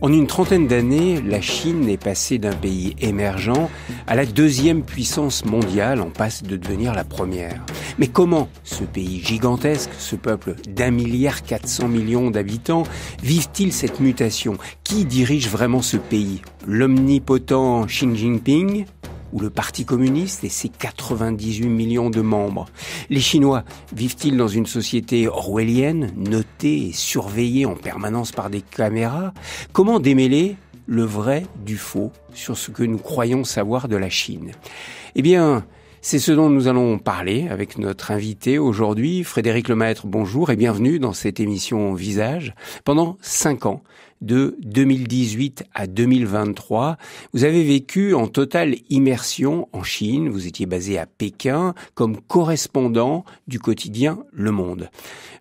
En une trentaine d'années, la Chine est passée d'un pays émergent à la deuxième puissance mondiale, en passe de devenir la première. Mais comment ce pays gigantesque, ce peuple d'1,4 milliard d'habitants, vivent-ils cette mutation? Qui dirige vraiment ce pays? L'omnipotent Xi Jinping ou le Parti communiste et ses 98 millions de membres? Les Chinois vivent-ils dans une société orwellienne, notée et surveillée en permanence par des caméras? Comment démêler le vrai du faux sur ce que nous croyons savoir de la Chine? Eh bien, c'est ce dont nous allons parler avec notre invité aujourd'hui, Frédéric Lemaître. Bonjour et bienvenue dans cette émission Visage. Pendant 5 ans, de 2018 à 2023, vous avez vécu en totale immersion en Chine. Vous étiez basé à Pékin comme correspondant du quotidien Le Monde.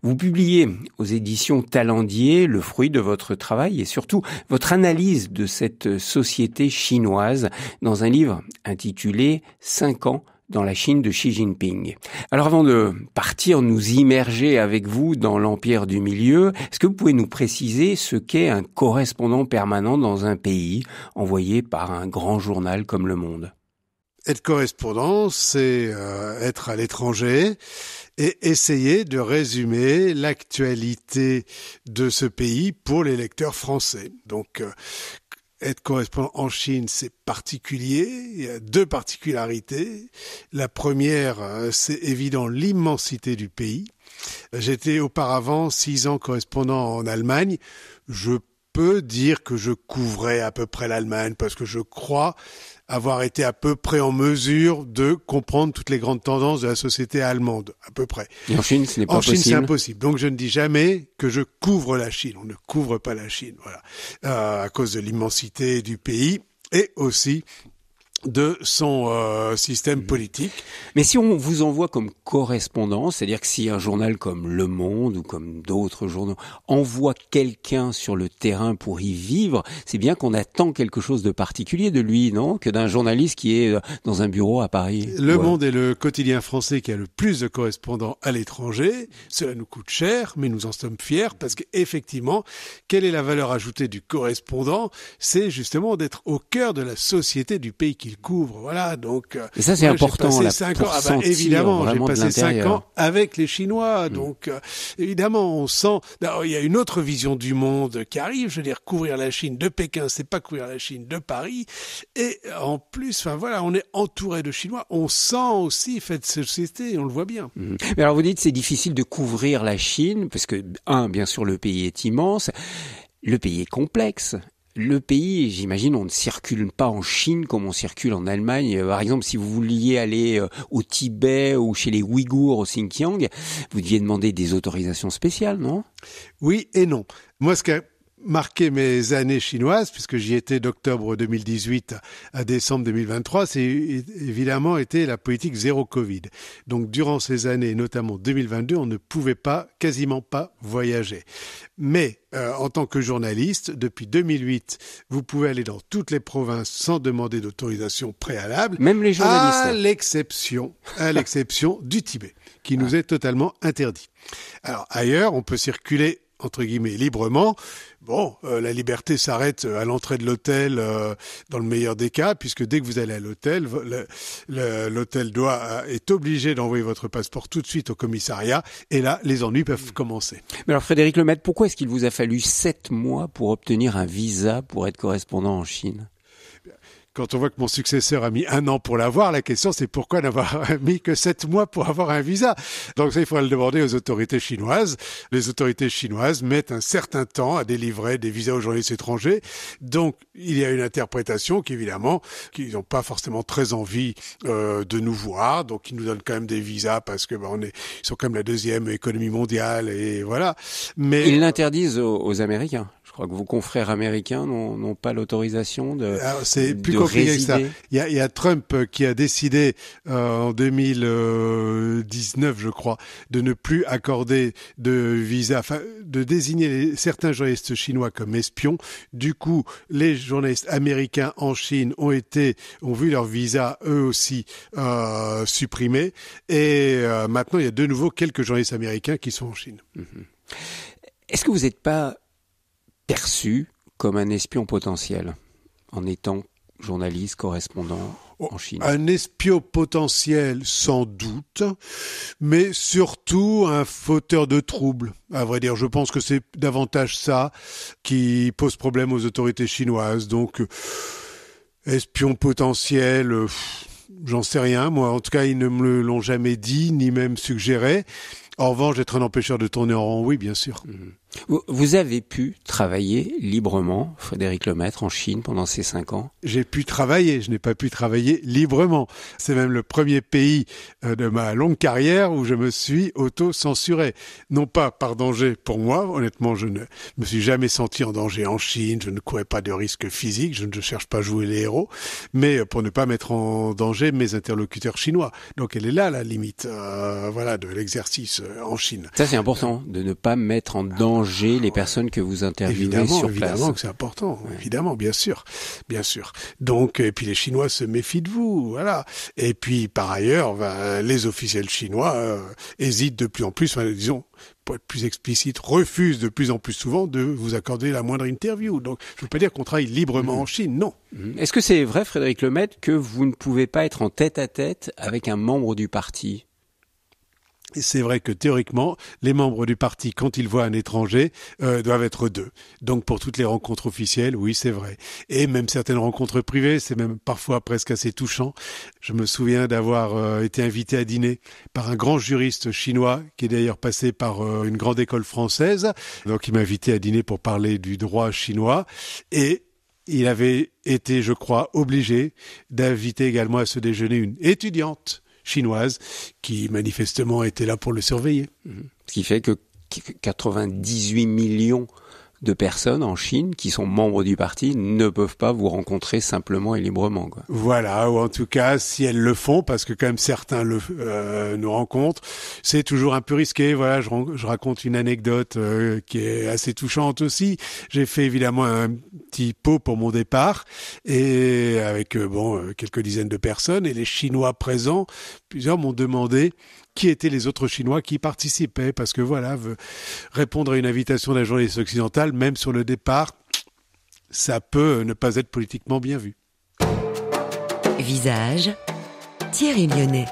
Vous publiez aux éditions Talendier le fruit de votre travail et surtout votre analyse de cette société chinoise dans un livre intitulé « 5 ans dans la Chine de Xi Jinping ». Alors avant de partir nous immerger avec vous dans l'empire du milieu, est-ce que vous pouvez nous préciser ce qu'est un correspondant permanent dans un pays envoyé par un grand journal comme Le Monde? Être correspondant, c'est être à l'étranger et essayer de résumer l'actualité de ce pays pour les lecteurs français. Donc, être correspondant en Chine, c'est particulier. Il y a 2 particularités. La première, c'est évident, l'immensité du pays. J'étais auparavant 6 ans correspondant en Allemagne. Je peux dire que je couvrais à peu près l'Allemagne parce que je crois avoir été à peu près en mesure de comprendre toutes les grandes tendances de la société allemande, à peu près. Et en Chine, ce n'est pas possible. En Chine, c'est impossible. Donc, je ne dis jamais que je couvre la Chine. On ne couvre pas la Chine, voilà, à cause de l'immensité du pays et aussi de son système politique. Mais si on vous envoie comme correspondant, c'est-à-dire que si un journal comme Le Monde ou comme d'autres journaux envoie quelqu'un sur le terrain pour y vivre, c'est bien qu'on attend quelque chose de particulier de lui, non? Que d'un journaliste qui est dans un bureau à Paris. Le Monde est le quotidien français qui a le plus de correspondants à l'étranger. Cela nous coûte cher, mais nous en sommes fiers parce qu'effectivement, quelle est la valeur ajoutée du correspondant? C'est justement d'être au cœur de la société du pays qu'il couvre, voilà, donc... Et ça, c'est important, là, 5 pour ans, évidemment, j'ai passé 5 ans avec les Mmh. Chinois, donc évidemment, on sent... Alors, il y a une autre vision du monde qui arrive, je veux dire, couvrir la Chine de Pékin, c'est pas couvrir la Chine de Paris, et en plus, enfin voilà, on est entouré de Chinois, on sent aussi cette société, on le voit bien. Mmh. Mais alors, vous dites c'est difficile de couvrir la Chine, parce que, bien sûr, le pays est immense, le pays est complexe. Le pays, j'imagine, on ne circule pas en Chine comme on circule en Allemagne. Par exemple, si vous vouliez aller au Tibet ou chez les Ouïghours au Xinjiang, vous deviez demander des autorisations spéciales, non? Oui et non. Moi, ce qui a marqué mes années chinoises, puisque j'y étais d'octobre 2018 à décembre 2023, c'est évidemment été la politique zéro Covid. Donc, durant ces années, notamment 2022, on ne pouvait quasiment pas voyager. Mais en tant que journaliste, depuis 2008, vous pouvez aller dans toutes les provinces sans demander d'autorisation préalable. Même les journalistes. À l'exception du Tibet, qui nous est totalement interdit. Alors ailleurs, on peut circuler entre guillemets librement. Bon, la liberté s'arrête à l'entrée de l'hôtel dans le meilleur des cas, puisque dès que vous allez à l'hôtel, l'hôtel est obligé d'envoyer votre passeport tout de suite au commissariat, et là, les ennuis peuvent commencer. Mais alors Frédéric Lemaître, pourquoi est-ce qu'il vous a fallu 7 mois pour obtenir un visa pour être correspondant en Chine? Quand on voit que mon successeur a mis 1 an pour l'avoir, la question c'est pourquoi n'avoir mis que 7 mois pour avoir un visa? Donc ça, il faudra le demander aux autorités chinoises. Les autorités chinoises mettent un certain temps à délivrer des visas aux journalistes étrangers. Donc il y a une interprétation qu'évidemment, qu'ils n'ont pas forcément très envie de nous voir. Donc ils nous donnent quand même des visas parce que ils sont quand même la 2e économie mondiale et voilà. Mais ils l'interdisent aux Américains. Je crois que vos confrères américains n'ont pas l'autorisation de résider. C'est plus compliqué que ça. Il y a Trump qui a décidé en 2019, je crois, de ne plus accorder de visa, enfin de désigner certains journalistes chinois comme espions. Du coup, les journalistes américains en Chine ont vu leur visa eux aussi supprimés. Et maintenant, il y a de nouveau quelques journalistes américains qui sont en Chine. Mmh. Est-ce que vous n'êtes pas perçu comme un espion potentiel en étant journaliste, correspondant en Chine? Un espion potentiel, sans doute, mais surtout un fauteur de troubles. À vrai dire, je pense que c'est davantage ça qui pose problème aux autorités chinoises. Donc, espion potentiel, j'en sais rien. Moi, en tout cas, ils ne me l'ont jamais dit, ni même suggéré. En revanche, être un empêcheur de tourner en rond, oui, bien sûr. Vous avez pu travailler librement, Frédéric Lemaître, en Chine pendant ces 5 ans? J'ai pu travailler, je n'ai pas pu travailler librement. C'est même le premier pays de ma longue carrière où je me suis auto-censuré. Non pas par danger pour moi, honnêtement, je ne me suis jamais senti en danger en Chine, je ne courais pas de risque physique, je ne cherche pas à jouer les héros, mais pour ne pas mettre en danger mes interlocuteurs chinois. Donc elle est là la limite de l'exercice en Chine. Ça c'est important, de ne pas mettre en danger les personnes que vous interviewez sur place. Évidemment que c'est important, évidemment, bien sûr. Donc, et puis les Chinois se méfient de vous, voilà. Et puis par ailleurs, les officiels chinois hésitent de plus en plus, disons, pour être plus explicite, refusent de plus en plus souvent de vous accorder la moindre interview. Donc, je ne veux pas dire qu'on travaille librement en Chine, non. Est-ce que c'est vrai, Frédéric Lemaître, que vous ne pouvez pas être en tête-à-tête avec un membre du parti ? Et c'est vrai que théoriquement, les membres du parti, quand ils voient un étranger, doivent être 2. Donc pour toutes les rencontres officielles, oui, c'est vrai. Et même certaines rencontres privées, c'est même parfois presque assez touchant. Je me souviens d'avoir été invité à dîner par un grand juriste chinois, qui est d'ailleurs passé par une grande école française. Donc il m'a invité à dîner pour parler du droit chinois. Et il avait été, je crois, obligé d'inviter également à ce déjeuner une étudiante chinoise qui manifestement était là pour le surveiller. Ce qui fait que 98 millions de personnes en Chine qui sont membres du parti ne peuvent pas vous rencontrer simplement et librement, quoi. Voilà, ou en tout cas, si elles le font, parce que quand même certains nous rencontrent, c'est toujours un peu risqué. Voilà, je raconte une anecdote qui est assez touchante aussi. J'ai fait évidemment un petit pot pour mon départ, et avec quelques dizaines de personnes, et les Chinois présents, plusieurs m'ont demandé qui étaient les autres Chinois qui participaient, parce que répondre à une invitation d'un journaliste occidental, même sur le départ, ça peut ne pas être politiquement bien vu. Visage, Thierry Lyonnais.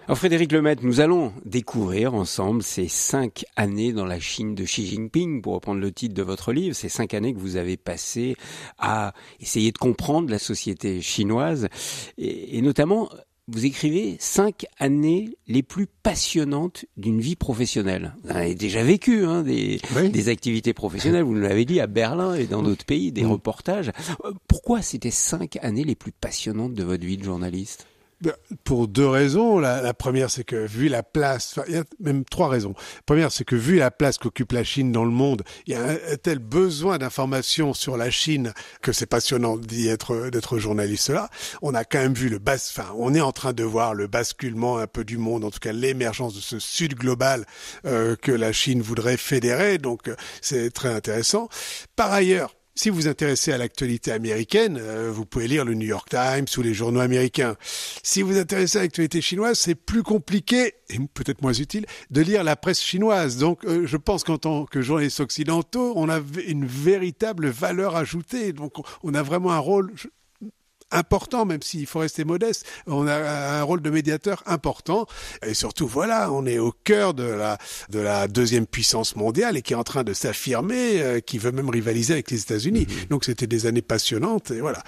Alors Frédéric Lemaître, nous allons découvrir ensemble ces 5 années dans la Chine de Xi Jinping, pour reprendre le titre de votre livre, ces 5 années que vous avez passées à essayer de comprendre la société chinoise, et notamment vous écrivez 5 années les plus passionnantes d'une vie professionnelle. Vous avez déjà vécu des activités professionnelles, vous nous l'avez dit, à Berlin et dans d'autres pays, des reportages. Pourquoi c'était 5 années les plus passionnantes de votre vie de journaliste ? Pour 2 raisons. La première, c'est que vu la place, il y a même 3 raisons. La première, c'est que vu la place qu'occupe la Chine dans le monde, il y a un tel besoin d'informations sur la Chine que c'est passionnant d'être journaliste là. On a quand même vu on est en train de voir le basculement un peu du monde, en tout cas l'émergence de ce sud global que la Chine voudrait fédérer. Donc c'est très intéressant. Par ailleurs, si vous vous intéressez à l'actualité américaine, vous pouvez lire le New York Times ou les journaux américains. Si vous vous intéressez à l'actualité chinoise, c'est plus compliqué, et peut-être moins utile, de lire la presse chinoise. Donc je pense qu'en tant que journalistes occidentaux, on a une véritable valeur ajoutée. Donc on a vraiment un rôle important, même s'il faut rester modeste, on a un rôle de médiateur important, et surtout on est au cœur de la deuxième puissance mondiale et qui est en train de s'affirmer, qui veut même rivaliser avec les États-Unis. Donc c'était des années passionnantes, et voilà.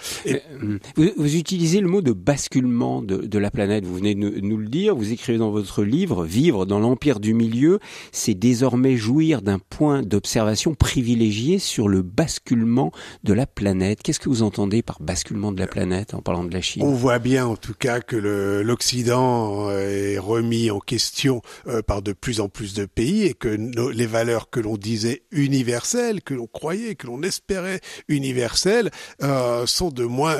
Vous utilisez le mot de basculement de la planète, vous venez de nous le dire, vous écrivez dans votre livre, vivre dans l'empire du milieu, c'est désormais jouir d'un point d'observation privilégié sur le basculement de la planète. Qu'est-ce que vous entendez par basculement de la planète en parlant de la Chine? On voit bien en tout cas que l'Occident est remis en question par de plus en plus de pays, et que les valeurs que l'on disait universelles, que l'on croyait, que l'on espérait universelles, sont de moins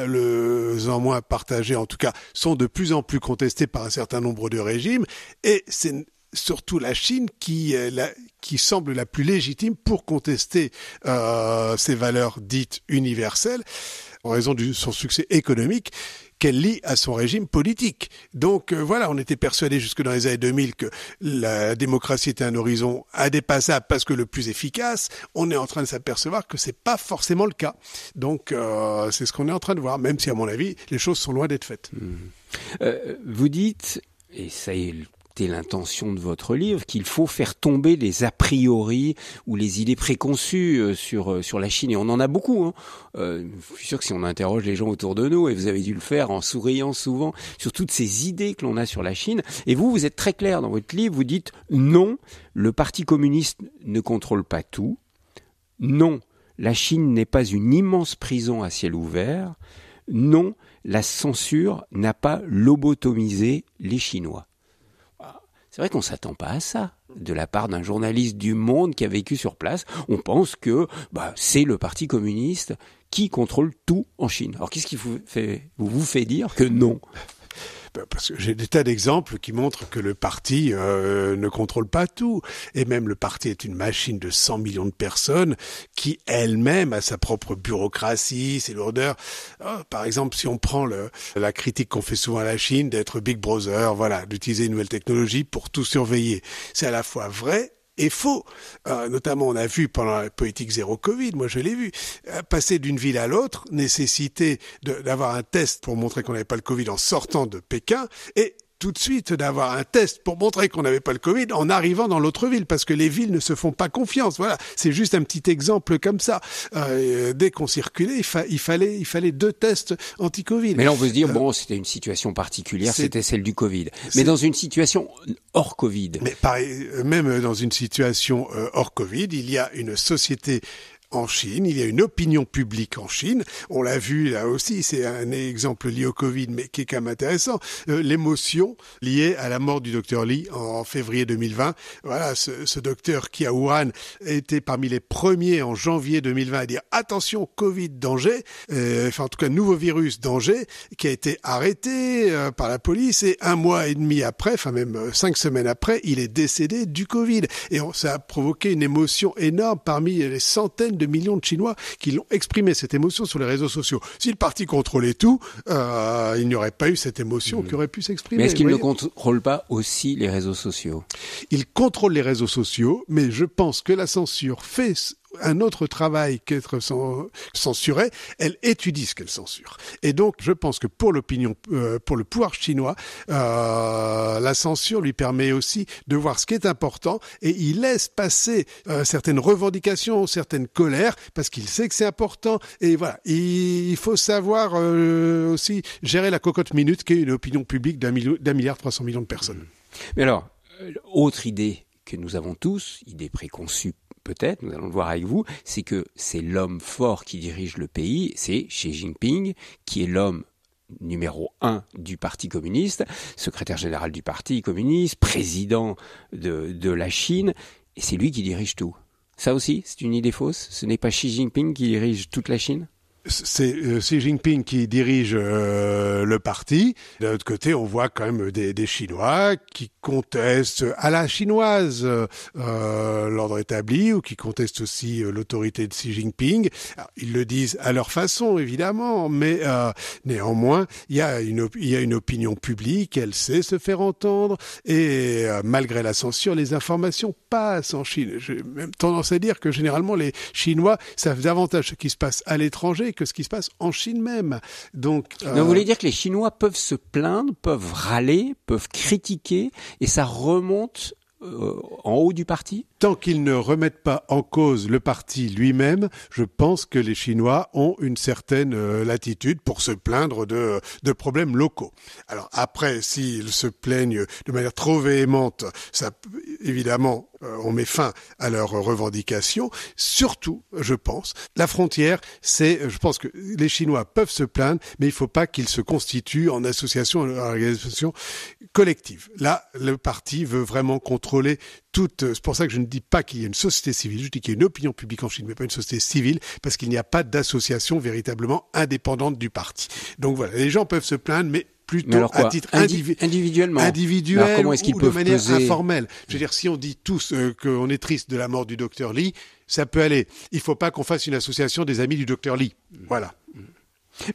en moins partagées, en tout cas sont de plus en plus contestées par un certain nombre de régimes, et c'est surtout la Chine qui semble la plus légitime pour contester ces valeurs dites universelles. en raison de son succès économique, qu'elle lie à son régime politique. Donc voilà, on était persuadé jusque dans les années 2000 que la démocratie était un horizon indépassable parce que le plus efficace. On est en train de s'apercevoir que c'est pas forcément le cas. Donc c'est ce qu'on est en train de voir, même si à mon avis, les choses sont loin d'être faites. Vous dites, et ça est l'intention de votre livre, qu'il faut faire tomber les a priori ou les idées préconçues sur la Chine. Et on en a beaucoup. Hein. Je suis sûr que si on interroge les gens autour de nous, et vous avez dû le faire en souriant souvent, sur toutes ces idées que l'on a sur la Chine, et vous êtes très clair dans votre livre, vous dites non, le Parti communiste ne contrôle pas tout. Non, la Chine n'est pas une immense prison à ciel ouvert. Non, la censure n'a pas lobotomisé les Chinois. C'est vrai qu'on ne s'attend pas à ça de la part d'un journaliste du Monde qui a vécu sur place. On pense que c'est le Parti communiste qui contrôle tout en Chine. Alors qu'est-ce qui vous fait dire que non ? Parce que j'ai des tas d'exemples qui montrent que le parti ne contrôle pas tout. Et même le parti est une machine de 100 millions de personnes qui elle-même a sa propre bureaucratie, ses lourdeurs. Par exemple, si on prend la critique qu'on fait souvent à la Chine d'être Big Brother, voilà, d'utiliser une nouvelle technologie pour tout surveiller. C'est à la fois vrai et faux. Notamment, on a vu pendant la politique zéro Covid, moi je l'ai vu, passer d'une ville à l'autre, nécessiter d'avoir un test pour montrer qu'on n'avait pas le Covid en sortant de Pékin, et tout de suite d'avoir un test pour montrer qu'on n'avait pas le Covid en arrivant dans l'autre ville, parce que les villes ne se font pas confiance. Voilà, c'est juste un petit exemple comme ça. Dès qu'on circulait, il fallait 2 tests anti-Covid. Mais là, on peut se dire, c'était une situation particulière, c'était celle du Covid. Mais dans une situation hors Covid. Mais même dans une situation hors Covid, il y a une société en Chine, il y a une opinion publique en Chine. On l'a vu là aussi, c'est un exemple lié au Covid, mais qui est quand même intéressant. L'émotion liée à la mort du docteur Li en février 2020. Voilà, ce docteur qui à Wuhan était parmi les premiers en janvier 2020 à dire attention, Covid, danger. En tout cas, nouveau virus, danger, qui a été arrêté par la police et 1 mois et demi après, enfin même 5 semaines après, il est décédé du Covid. Et ça a provoqué une émotion énorme parmi les centaines de millions de Chinois qui l'ont exprimé, cette émotion, sur les réseaux sociaux. Si le parti contrôlait tout, il n'y aurait pas eu cette émotion qui aurait pu s'exprimer. Mais est-ce qu'il ne contrôle pas aussi les réseaux sociaux ? Il contrôle les réseaux sociaux, mais je pense que la censure fait un autre travail qu'être censurée, elle étudie ce qu'elle censure. Et donc, je pense que pour l'opinion, pour le pouvoir chinois, la censure lui permet aussi de voir ce qui est important et il laisse passer certaines revendications, certaines colères, parce qu'il sait que c'est important. Et voilà, il faut savoir aussi gérer la cocotte minute qui est une opinion publique d'1,3 milliard de personnes. Mais alors, autre idée que nous avons tous, idée préconçue peut-être, nous allons le voir avec vous, c'est que c'est l'homme fort qui dirige le pays, c'est Xi Jinping, qui est l'homme numéro 1 du Parti communiste, secrétaire général du Parti communiste, président de la Chine, et c'est lui qui dirige tout. Ça aussi, c'est une idée fausse ? Ce n'est pas Xi Jinping qui dirige toute la Chine ? C'est Xi Jinping qui dirige le parti. D'un autre côté, on voit quand même des Chinois qui contestent à la chinoise l'ordre établi ou qui contestent aussi l'autorité de Xi Jinping. Alors, ils le disent à leur façon, évidemment, mais néanmoins, il y a une opinion publique, elle sait se faire entendre et malgré la censure, les informations passent en Chine. J'ai même tendance à dire que généralement, les Chinois savent davantage ce qui se passe à l'étranger que ce qui se passe en Chine même. Donc, vous voulez dire que les Chinois peuvent se plaindre, peuvent râler, peuvent critiquer, et ça remonte en haut du parti ? Tant qu'ils ne remettent pas en cause le parti lui-même, je pense que les Chinois ont une certaine latitude pour se plaindre de problèmes locaux. Alors après, s'ils se plaignent de manière trop véhémente, ça, évidemment, on met fin à leurs revendications. Surtout, je pense, la frontière, je pense que les Chinois peuvent se plaindre, mais il ne faut pas qu'ils se constituent en association, en organisation collective. Là, le parti veut vraiment contrôler c'est pour ça que je ne dis pas qu'il y a une société civile, je dis qu'il y a une opinion publique en Chine, mais pas une société civile, parce qu'il n'y a pas d'association véritablement indépendante du parti. Donc voilà, les gens peuvent se plaindre, mais plutôt à titre individuellement. Individuel comment est-ce qu'ils ou peuvent de manière peser... informelle. Je veux dire, si on dit tous qu'on est triste de la mort du docteur Li, ça peut aller. Il ne faut pas qu'on fasse une association des amis du docteur Li. Voilà.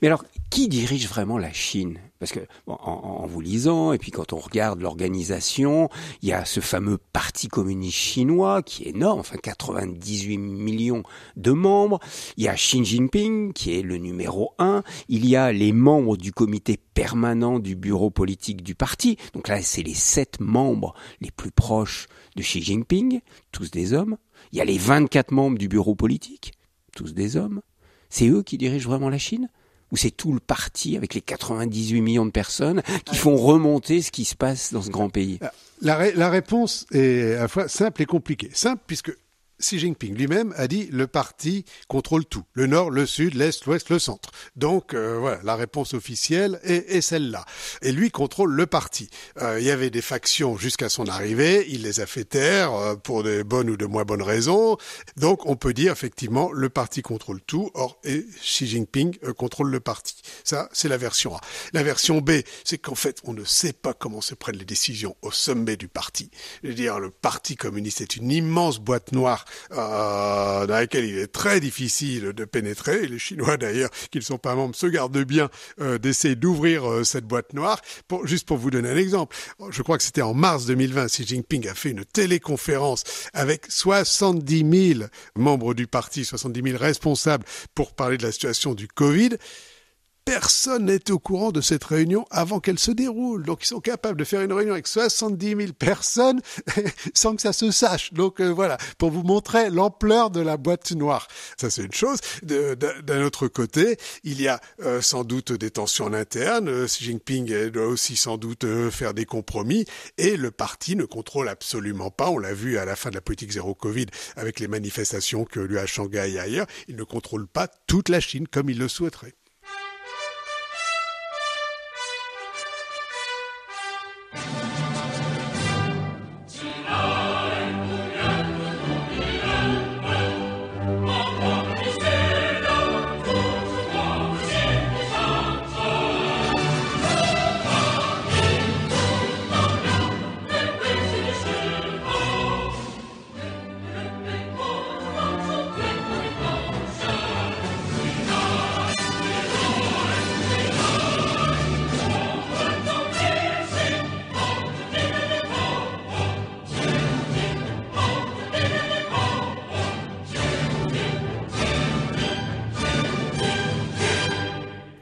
Mais alors, qui dirige vraiment la Chine ? Parce que en vous lisant, et puis quand on regarde l'organisation, il y a ce fameux Parti communiste chinois qui est énorme, enfin 98 millions de membres. Il y a Xi Jinping qui est le numéro 1. Il y a les membres du comité permanent du bureau politique du parti. Donc là, c'est les 7 membres les plus proches de Xi Jinping, tous des hommes. Il y a les 24 membres du bureau politique, tous des hommes. C'est eux qui dirigent vraiment la Chine ? Ou c'est tout le parti avec les 98 millions de personnes qui font remonter ce qui se passe dans ce grand pays ? La réponse est à la fois simple et compliquée. Simple puisque Xi Jinping lui-même a dit le parti contrôle tout. Le nord, le sud, l'est, l'ouest, le centre. Donc voilà, la réponse officielle est celle-là. Et lui contrôle le parti. Il y avait des factions jusqu'à son arrivée. Il les a fait taire pour de bonnes ou de moins bonnes raisons. Donc on peut dire effectivement le parti contrôle tout. Or Xi Jinping contrôle le parti. Ça, c'est la version A. La version B, c'est qu'en fait, on ne sait pas comment se prennent les décisions au sommet du parti. Je veux dire, le parti communiste est une immense boîte noire dans laquelle il est très difficile de pénétrer. Et les Chinois, d'ailleurs, qui ne sont pas membres, se gardent bien d'essayer d'ouvrir cette boîte noire. Juste pour vous donner un exemple, je crois que c'était en mars 2020, Xi Jinping a fait une téléconférence avec 70 000 membres du parti, 70 000 responsables pour parler de la situation du Covid. Personne n'est au courant de cette réunion avant qu'elle se déroule. Donc, ils sont capables de faire une réunion avec 70 000 personnes sans que ça se sache. Donc, voilà, pour vous montrer l'ampleur de la boîte noire. Ça, c'est une chose. D'un autre côté, il y a sans doute des tensions en interne. Xi Jinping doit aussi sans doute faire des compromis. Et le parti ne contrôle absolument pas. On l'a vu à la fin de la politique zéro Covid avec les manifestations que lui à Shanghai et ailleurs. Il ne contrôle pas toute la Chine comme il le souhaiterait.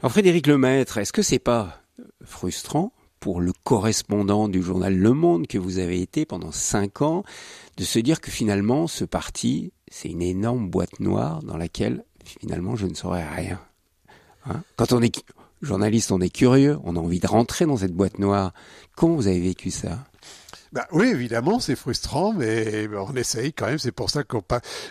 Alors Frédéric Lemaître, est-ce que c'est pas frustrant pour le correspondant du journal Le Monde que vous avez été pendant 5 ans de se dire que finalement ce parti, c'est une énorme boîte noire dans laquelle finalement je ne saurais rien, hein ? Quand on est journaliste, on est curieux, on a envie de rentrer dans cette boîte noire. Comment vous avez vécu ça ? Oui, évidemment, c'est frustrant, mais on essaye quand même. C'est pour ça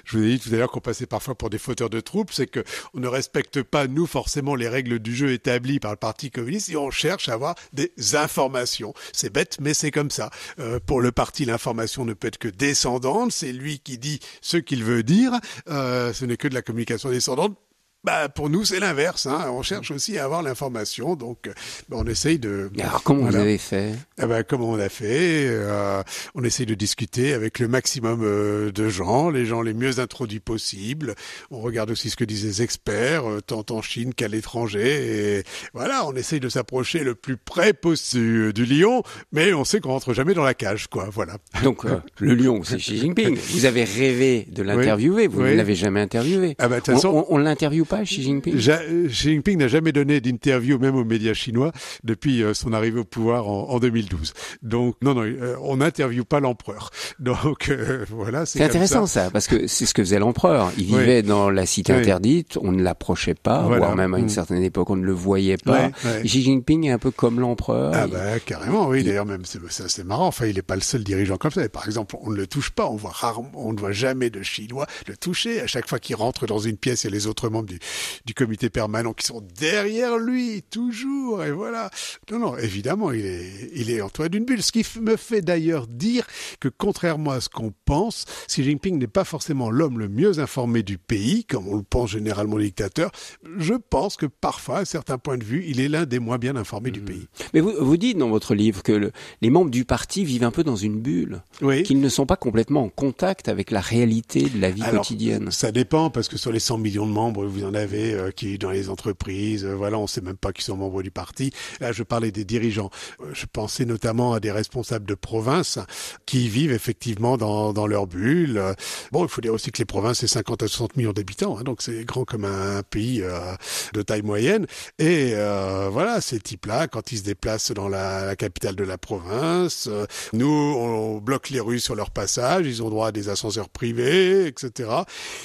je vous ai dit tout à l'heure qu'on passait parfois pour des fauteurs de troupes, c'est que on ne respecte pas, nous, forcément, les règles du jeu établies par le Parti communiste et on cherche à avoir des informations. C'est bête, mais c'est comme ça. Pour le parti, l'information ne peut être que descendante. C'est lui qui dit ce qu'il veut dire. Ce n'est que de la communication descendante. Pour nous, c'est l'inverse, hein. On cherche aussi à avoir l'information, donc on essaye de... Alors, comment vous avez fait ? Comment on a fait on essaye de discuter avec le maximum de gens, les gens les mieux introduits possibles. On regarde aussi ce que disent les experts, tant en Chine qu'à l'étranger. Et voilà, on essaye de s'approcher le plus près possible du lion, mais on sait qu'on rentre jamais dans la cage, quoi. Voilà. Donc, le lion, c'est Xi Jinping. Vous avez rêvé de l'interviewer, vous ne l'avez jamais interviewé. De toute façon, on l'interviewe pas, Xi Jinping ? Xi Jinping n'a jamais donné d'interview, même aux médias chinois, depuis son arrivée au pouvoir en 2012. Donc, non, on n'interviewe pas l'empereur. Donc, voilà, c'est intéressant ça, parce que c'est ce que faisait l'empereur. Il vivait dans la cité interdite, on ne l'approchait pas, voire même à une certaine époque, on ne le voyait pas. Xi Jinping est un peu comme l'empereur. Carrément, oui. D'ailleurs, même, c'est marrant. Enfin, il n'est pas le seul dirigeant comme ça. Par exemple, on ne le touche pas. On ne voit jamais de Chinois le toucher. À chaque fois qu'il rentre dans une pièce, il y a les autres membres du comité permanent qui sont derrière lui, toujours, et voilà. Non, évidemment, il est en toit d'une bulle. Ce qui me fait d'ailleurs dire que, contrairement à ce qu'on pense, Xi Jinping n'est pas forcément l'homme le mieux informé du pays, comme on le pense généralement le dictateur. Je pense que parfois, à certains points de vue, il est l'un des moins bien informés du pays. Mais vous dites dans votre livre que les membres du parti vivent un peu dans une bulle, qu'ils ne sont pas complètement en contact avec la réalité de la vie quotidienne. Ça dépend, parce que sur les 100 millions de membres, vous en en avait qui dans les entreprises, voilà, on sait même pas qu'ils sont membres du parti. Là, je parlais des dirigeants. Je pensais notamment à des responsables de province qui vivent effectivement dans leur bulle. Bon, il faut dire aussi que les provinces, c'est 50 à 60 millions d'habitants, hein, donc c'est grand comme un pays de taille moyenne. Et voilà, ces types-là, quand ils se déplacent dans la capitale de la province, nous, on bloque les rues sur leur passage, ils ont droit à des ascenseurs privés, etc.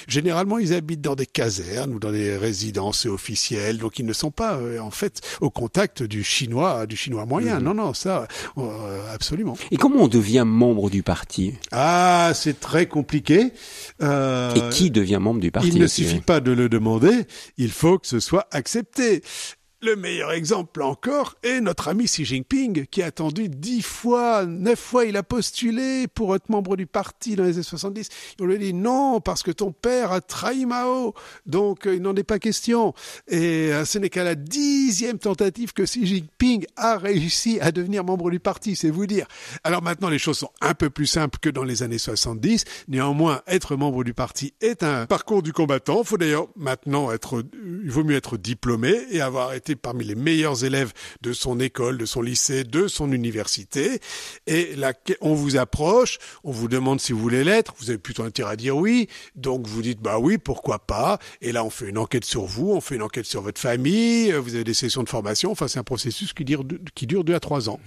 Généralement, ils habitent dans des casernes ou dans des résidences officielles, donc ils ne sont pas en fait au contact du chinois moyen. Non, ça, absolument. Et comment on devient membre du parti ? Ah, c'est très compliqué. Et qui devient membre du parti ? Il ne suffit pas de le demander, il faut que ce soit accepté. Le meilleur exemple encore est notre ami Xi Jinping, qui a attendu 9 fois il a postulé pour être membre du parti dans les années 70. On lui a dit non, parce que ton père a trahi Mao, donc il n'en est pas question. Et ce n'est qu'à la 10e tentative que Xi Jinping a réussi à devenir membre du parti, c'est vous dire. Alors maintenant, les choses sont un peu plus simples que dans les années 70. Néanmoins, être membre du parti est un parcours du combattant. Il faut d'ailleurs maintenant il vaut mieux être diplômé et avoir été parmi les meilleurs élèves de son école, de son lycée, de son université. Et là, on vous approche, on vous demande si vous voulez l'être. Vous avez plutôt intérêt à dire oui. Donc, vous dites, bah oui, pourquoi pas. Et là, on fait une enquête sur vous, on fait une enquête sur votre famille. Vous avez des sessions de formation. Enfin, c'est un processus qui dure 2 à 3 ans.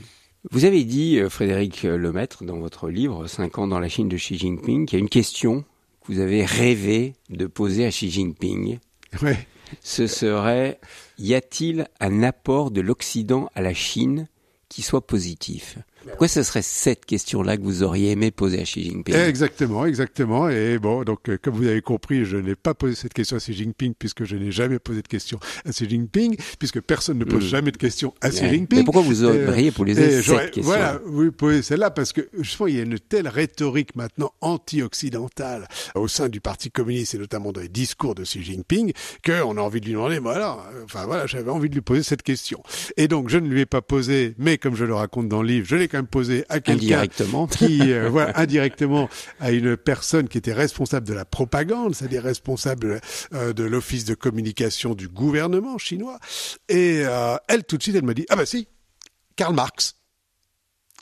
Vous avez dit, Frédéric Lemaître, dans votre livre, 5 ans dans la Chine de Xi Jinping, qu'il y a une question que vous avez rêvé de poser à Xi Jinping. Oui. Ce serait, y a-t-il un apport de l'Occident à la Chine qui soit positif ? Pourquoi ce serait cette question-là que vous auriez aimé poser à Xi Jinping ? Exactement. Et bon, donc, comme vous avez compris, je n'ai pas posé cette question à Xi Jinping puisque je n'ai jamais posé de question à Xi Jinping, puisque personne ne pose jamais de questions à Xi Jinping. Mais pourquoi vous auriez posé cette question ? Voilà, vous posez celle-là parce que, justement, il y a une telle rhétorique maintenant anti-occidentale au sein du Parti communiste et notamment dans les discours de Xi Jinping qu'on a envie de lui demander, j'avais envie de lui poser cette question. Et donc, je ne lui ai pas posé, mais comme je le raconte dans le livre, je l'ai quand même posé à quelqu'un qui, indirectement, à une personne qui était responsable de la propagande, c'est-à-dire responsable de l'office de communication du gouvernement chinois. Et elle, tout de suite, elle m'a dit, ah bah si, Karl Marx.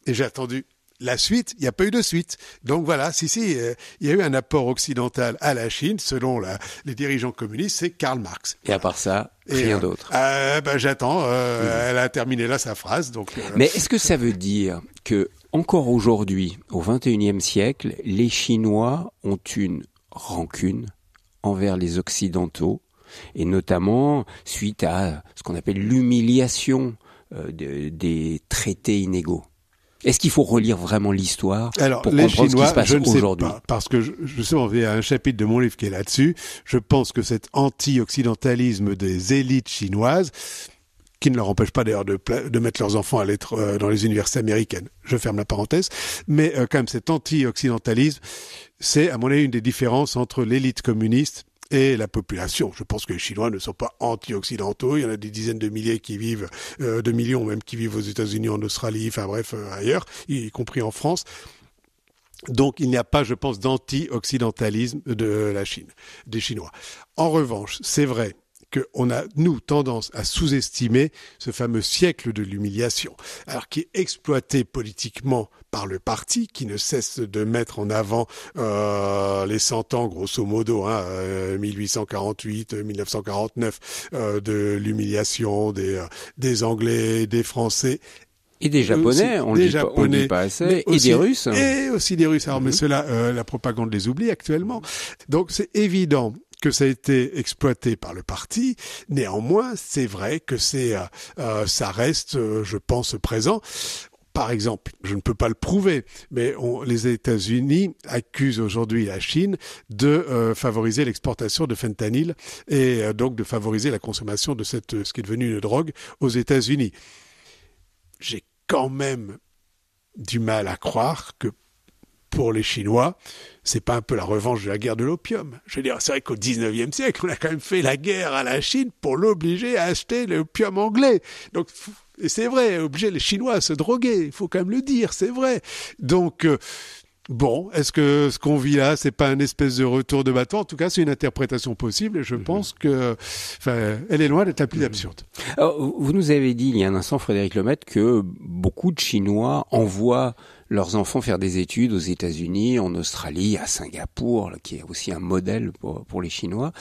Et j'ai attendu la suite, il n'y a pas eu de suite. Donc voilà, il y a eu un apport occidental à la Chine, selon les dirigeants communistes, c'est Karl Marx. Et à part ça, rien d'autre. J'attends, elle a terminé là sa phrase. Donc, Mais est-ce que ça veut dire que, encore aujourd'hui, au XXIe siècle, les Chinois ont une rancune envers les Occidentaux, et notamment suite à ce qu'on appelle l'humiliation des traités inégaux ? Est-ce qu'il faut relire vraiment l'histoire pour comprendre ce qui se passe aujourd'hui ? Sais pas, parce que justement, il y a un chapitre de mon livre qui est là-dessus. Je pense que cet anti-occidentalisme des élites chinoises, qui ne leur empêche pas d'ailleurs de mettre leurs enfants à l'être dans les universités américaines, je ferme la parenthèse, mais quand même cet anti-occidentalisme, c'est à mon avis une des différences entre l'élite communiste et la population. Je pense que les Chinois ne sont pas anti-occidentaux. Il y en a des dizaines de milliers qui vivent, de millions même qui vivent aux États-Unis, en Australie, enfin bref, ailleurs, y compris en France. Donc il n'y a pas, je pense, d'anti-occidentalisme de la Chine, des Chinois. En revanche, c'est vrai qu'on a, nous, tendance à sous-estimer ce fameux siècle de l'humiliation, alors qui est exploité politiquement par le parti, qui ne cesse de mettre en avant les 100 ans, grosso modo, 1848, 1949, de l'humiliation des Anglais, des Français, et des Japonais, on ne dit pas assez, et des Russes. Et aussi des Russes. Alors, mais ceux-là, la propagande les oublie actuellement. Donc, c'est évident que ça a été exploité par le parti. Néanmoins, c'est vrai que ça reste, je pense, présent. Par exemple, je ne peux pas le prouver, mais les États-Unis accusent aujourd'hui la Chine de favoriser l'exportation de fentanyl et donc de favoriser la consommation de ce qui est devenu une drogue aux États-Unis. J'ai quand même du mal à croire que pour les Chinois, c'est pas un peu la revanche de la guerre de l'opium. Je veux dire, c'est vrai qu'au 19e siècle, on a quand même fait la guerre à la Chine pour l'obliger à acheter l'opium anglais. Donc, et c'est vrai, obliger les Chinois à se droguer, il faut quand même le dire, c'est vrai. Donc, Bon, est-ce que ce qu'on vit là, c'est pas un espèce de retour de bâton? En tout cas, c'est une interprétation possible et je pense que, elle est loin d'être la plus absurde. Alors, vous nous avez dit il y a un instant, Frédéric Lemaitre, que beaucoup de Chinois envoient leurs enfants faire des études aux États-Unis, en Australie, à Singapour, qui est aussi un modèle pour les Chinois.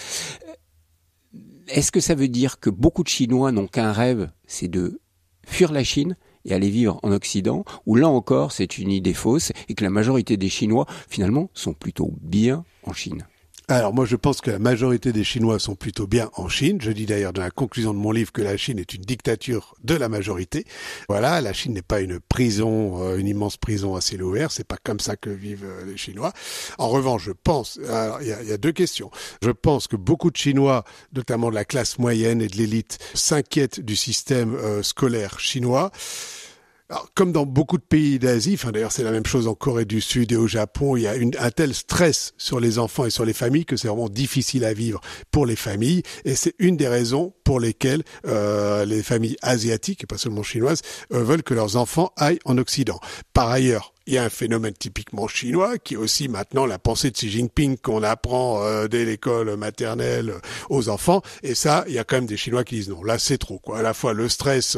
Est-ce que ça veut dire que beaucoup de Chinois n'ont qu'un rêve, c'est de fuir la Chine et aller vivre en Occident, ou là encore c'est une idée fausse et que la majorité des Chinois finalement sont plutôt bien en Chine? Alors moi je pense que la majorité des Chinois sont plutôt bien en Chine. Je dis d'ailleurs dans la conclusion de mon livre que la Chine est une dictature de la majorité. Voilà, la Chine n'est pas une prison, une immense prison à ciel ouvert. C'est pas comme ça que vivent les Chinois. En revanche, je pense, alors il y a deux questions. Je pense que beaucoup de Chinois, notamment de la classe moyenne et de l'élite, s'inquiètent du système scolaire chinois. Alors, comme dans beaucoup de pays d'Asie, d'ailleurs c'est la même chose en Corée du Sud et au Japon, il y a un tel stress sur les enfants et sur les familles que c'est vraiment difficile à vivre pour les familles, et c'est une des raisons pour lesquelles les familles asiatiques, et pas seulement chinoises, veulent que leurs enfants aillent en Occident. Par ailleurs, il y a un phénomène typiquement chinois qui est aussi maintenant la pensée de Xi Jinping qu'on apprend dès l'école maternelle aux enfants. Et ça, il y a quand même des Chinois qui disent non, là c'est trop, quoi. À la fois le stress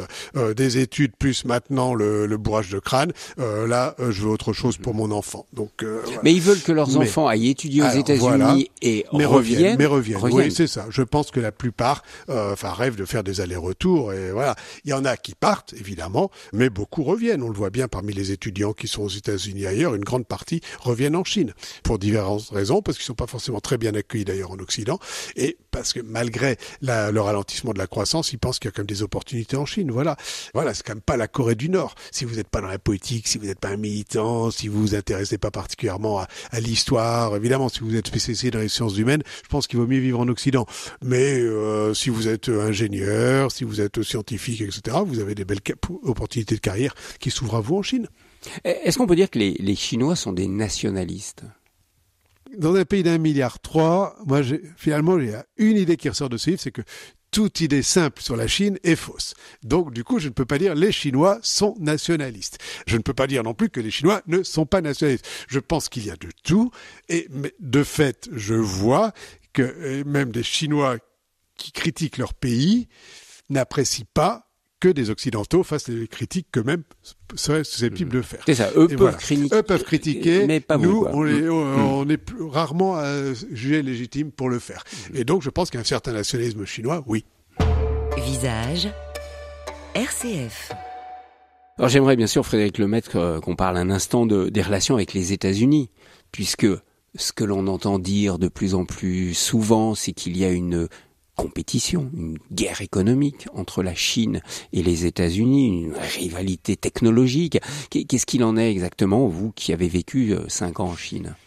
des études plus maintenant le bourrage de crâne. Là, je veux autre chose pour mon enfant. Donc, voilà. Mais ils veulent que leurs enfants aillent étudier aux États-Unis et reviennent. Mais reviennent. Oui, c'est ça. Je pense que la plupart, rêvent de faire des allers-retours. Et voilà, il y en a qui partent évidemment, mais beaucoup reviennent. On le voit bien parmi les étudiants qui sont aux États-Unis ailleurs, une grande partie reviennent en Chine pour diverses raisons, parce qu'ils sont pas forcément très bien accueillis d'ailleurs en Occident, et parce que malgré le ralentissement de la croissance, ils pensent qu'il y a quand même des opportunités en Chine. Voilà, c'est quand même pas la Corée du Nord. Si vous n'êtes pas dans la politique, si vous n'êtes pas un militant, si vous vous intéressez pas particulièrement à l'histoire, évidemment, si vous êtes spécialisé dans les sciences humaines, je pense qu'il vaut mieux vivre en Occident. Mais si vous êtes ingénieur, si vous êtes scientifique, etc., vous avez des belles opportunités de carrière qui s'ouvrent à vous en Chine. Est-ce qu'on peut dire que les Chinois sont des nationalistes? Dans un pays d'1,3 milliard, moi, finalement, il y a une idée qui ressort de ce livre, c'est que toute idée simple sur la Chine est fausse. Donc, du coup, je ne peux pas dire les Chinois sont nationalistes. Je ne peux pas dire non plus que les Chinois ne sont pas nationalistes. Je pense qu'il y a de tout. Et de fait, je vois que même des Chinois qui critiquent leur pays n'apprécient pas que des Occidentaux fassent les critiques qu'eux-mêmes seraient susceptibles de faire. C'est ça, eux peuvent critiquer, mais pas nous, on est rarement jugés légitimes pour le faire. Et donc, je pense qu'il y a un certain nationalisme chinois, oui. Visage RCF. Alors j'aimerais bien sûr, Frédéric Lemaitre, qu'on parle un instant des relations avec les États-Unis, puisque ce que l'on entend dire de plus en plus souvent, c'est qu'il y a une compétition, une guerre économique entre la Chine et les États-Unis, une rivalité technologique. Qu'est-ce qu'il en est exactement, vous qui avez vécu 5 ans en Chine?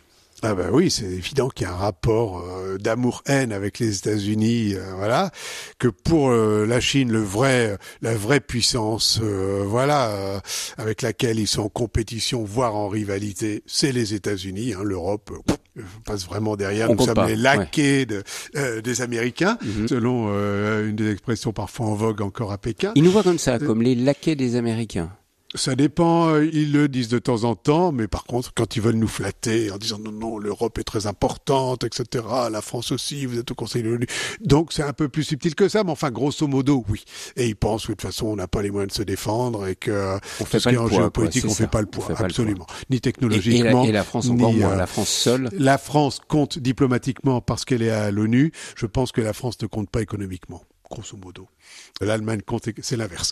Ah ben oui, c'est évident qu'il y a un rapport d'amour-haine avec les États-Unis, voilà, que pour la Chine, la vraie puissance, avec laquelle ils sont en compétition, voire en rivalité, c'est les États-Unis. L'Europe passe vraiment derrière. Nous sommes les laquais des Américains, selon une des expressions parfois en vogue encore à Pékin. Ils nous voient comme ça, comme les laquais des Américains. Ça dépend, ils le disent de temps en temps, mais par contre, quand ils veulent nous flatter en disant non, l'Europe est très importante, etc., la France aussi, vous êtes au Conseil de l'ONU. Donc c'est un peu plus subtil que ça, mais enfin, grosso modo, oui. Et ils pensent que de toute façon, on n'a pas les moyens de se défendre et que tout ce qui est en géopolitique, on fait pas le poids, absolument. Ni technologiquement. Et la France encore moins, la France seule. La France compte diplomatiquement parce qu'elle est à l'ONU. Je pense que la France ne compte pas économiquement, grosso modo. L'Allemagne compte, c'est l'inverse.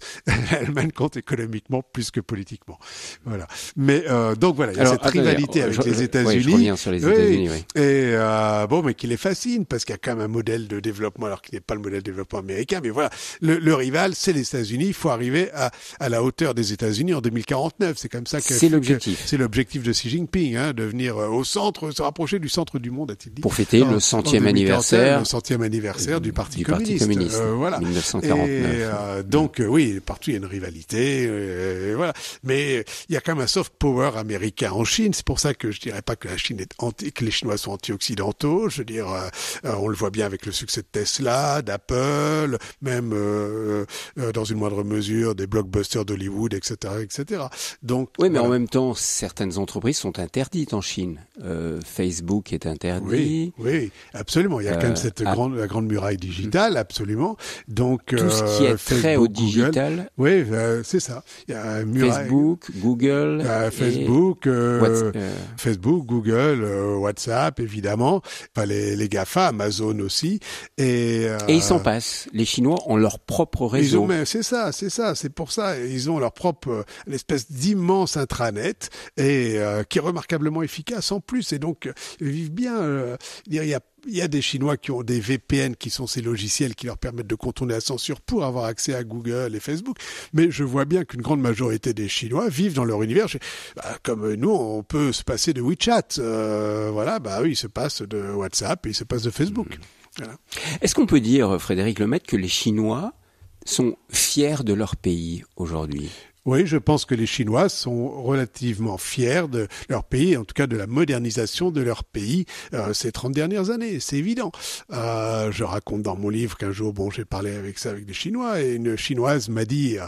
L'Allemagne compte économiquement plus que politiquement. Voilà. Mais donc voilà, il y a cette rivalité avec les États-Unis. Oui, je reviens sur les États-Unis, oui. Et mais qui les fascine parce qu'il y a quand même un modèle de développement, alors qu'il n'est pas le modèle de développement américain. Mais voilà, le rival, c'est les États-Unis. Il faut arriver à la hauteur des États-Unis en 2049. C'est comme ça que c'est l'objectif. C'est l'objectif de Xi Jinping, de venir au centre, se rapprocher du centre du monde, a-t-il dit. Pour fêter le 100e anniversaire. Le 100e anniversaire du Parti communiste. voilà. 1949. Et donc oui, partout il y a une rivalité, voilà. Mais il y a quand même un soft power américain en Chine. C'est pour ça que je dirais pas que la Chine que les Chinois sont anti-occidentaux. Je veux dire, on le voit bien avec le succès de Tesla, d'Apple, même dans une moindre mesure des blockbusters d'Hollywood, etc., etc. Donc oui, mais voilà. en même temps, certaines entreprises sont interdites en Chine. Facebook est interdit. Oui, absolument. Il y a quand même la grande muraille digitale, absolument. Donc tout ce qui est Facebook, trait au Google, digital. Oui, c'est ça. Il y a un muraille. Facebook, Google, Facebook, Google, WhatsApp, évidemment. Enfin, les GAFA, Amazon aussi. Et ils s'en passent. Les Chinois ont leur propre réseau. C'est ça. C'est pour ça. Ils ont leur propre, une espèce d'immense intranet et qui est remarquablement efficace en plus. Et donc, ils vivent bien. Il y a des Chinois qui ont des VPN qui sont ces logiciels qui leur permettent de contourner la censure pour avoir accès à Google et Facebook. Mais je vois bien qu'une grande majorité des Chinois vivent dans leur univers. Comme nous, on peut se passer de WeChat. Eux, ils se passent de WhatsApp et ils se passent de Facebook. Voilà. Est-ce qu'on peut dire, Frédéric Lemaître, que les Chinois sont fiers de leur pays aujourd'hui ? Oui, je pense que les Chinois sont relativement fiers de leur pays, en tout cas de la modernisation de leur pays ces 30 dernières années, c'est évident. Je raconte dans mon livre qu'un jour, j'ai parlé avec des Chinois et une Chinoise m'a dit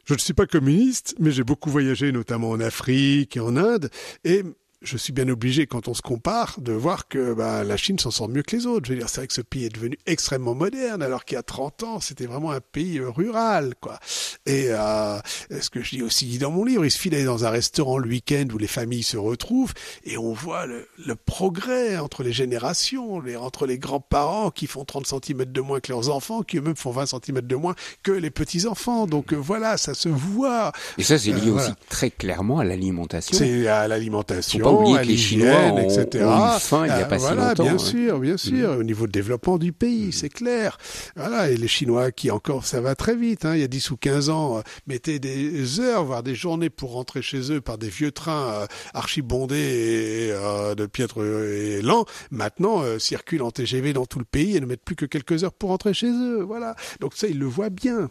je ne suis pas communiste, mais j'ai beaucoup voyagé, notamment en Afrique et en Inde, et je suis bien obligé, quand on se compare, de voir que la Chine s'en sort mieux que les autres. Je veux dire, c'est vrai que ce pays est devenu extrêmement moderne, alors qu'il y a 30 ans, c'était vraiment un pays rural, quoi. Et ce que je dis aussi dans mon livre, il suffit d'aller dans un restaurant le week-end où les familles se retrouvent, et on voit le progrès entre les générations, entre les grands-parents qui font 30 cm de moins que leurs enfants, qui eux-mêmes font 20 cm de moins que les petits-enfants. Donc voilà, ça se voit. Et ça, c'est lié aussi très clairement à l'alimentation. C'est à l'alimentation. Oublier que les Chinois ont eu faim il n'y a pas si longtemps. Bien sûr. Au niveau de développement du pays, c'est clair. Voilà, et les Chinois qui encore, ça va très vite. Il y a 10 ou 15 ans, mettaient des heures, voire des journées pour rentrer chez eux par des vieux trains archibondés et de piètre et lents. Maintenant, circulent en TGV dans tout le pays et ne mettent plus que quelques heures pour rentrer chez eux. Voilà. Donc ça, ils le voient bien.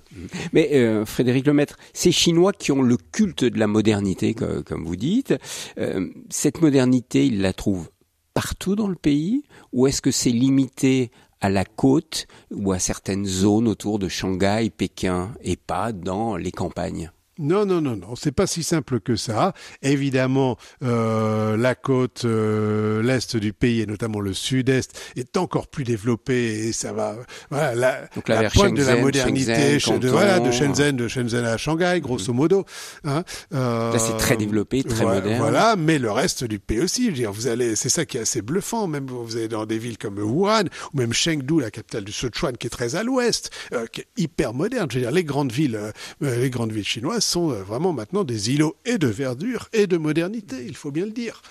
Mais Frédéric Lemaître, ces Chinois qui ont le culte de la modernité, comme vous dites, cette modernité, ils la trouvent partout dans le pays, ou est-ce que c'est limité à la côte ou à certaines zones autour de Shanghai, Pékin, et pas dans les campagnes ? Non, c'est pas si simple que ça. Évidemment, la côte l'est du pays et notamment le sud-est est encore plus développée et ça va. Voilà, donc là, la vers pointe Shenzhen, de la modernité de Shenzhen à Shanghai, grosso modo. Là, c'est très développé, très moderne. Voilà, mais le reste du pays aussi. Je veux dire, c'est ça qui est assez bluffant. Même vous allez dans des villes comme Wuhan ou même Chengdu, la capitale du Sichuan, qui est très à l'ouest, qui est hyper moderne. Je veux dire, les grandes villes chinoises sont vraiment maintenant des îlots et de verdure et de modernité, il faut bien le dire.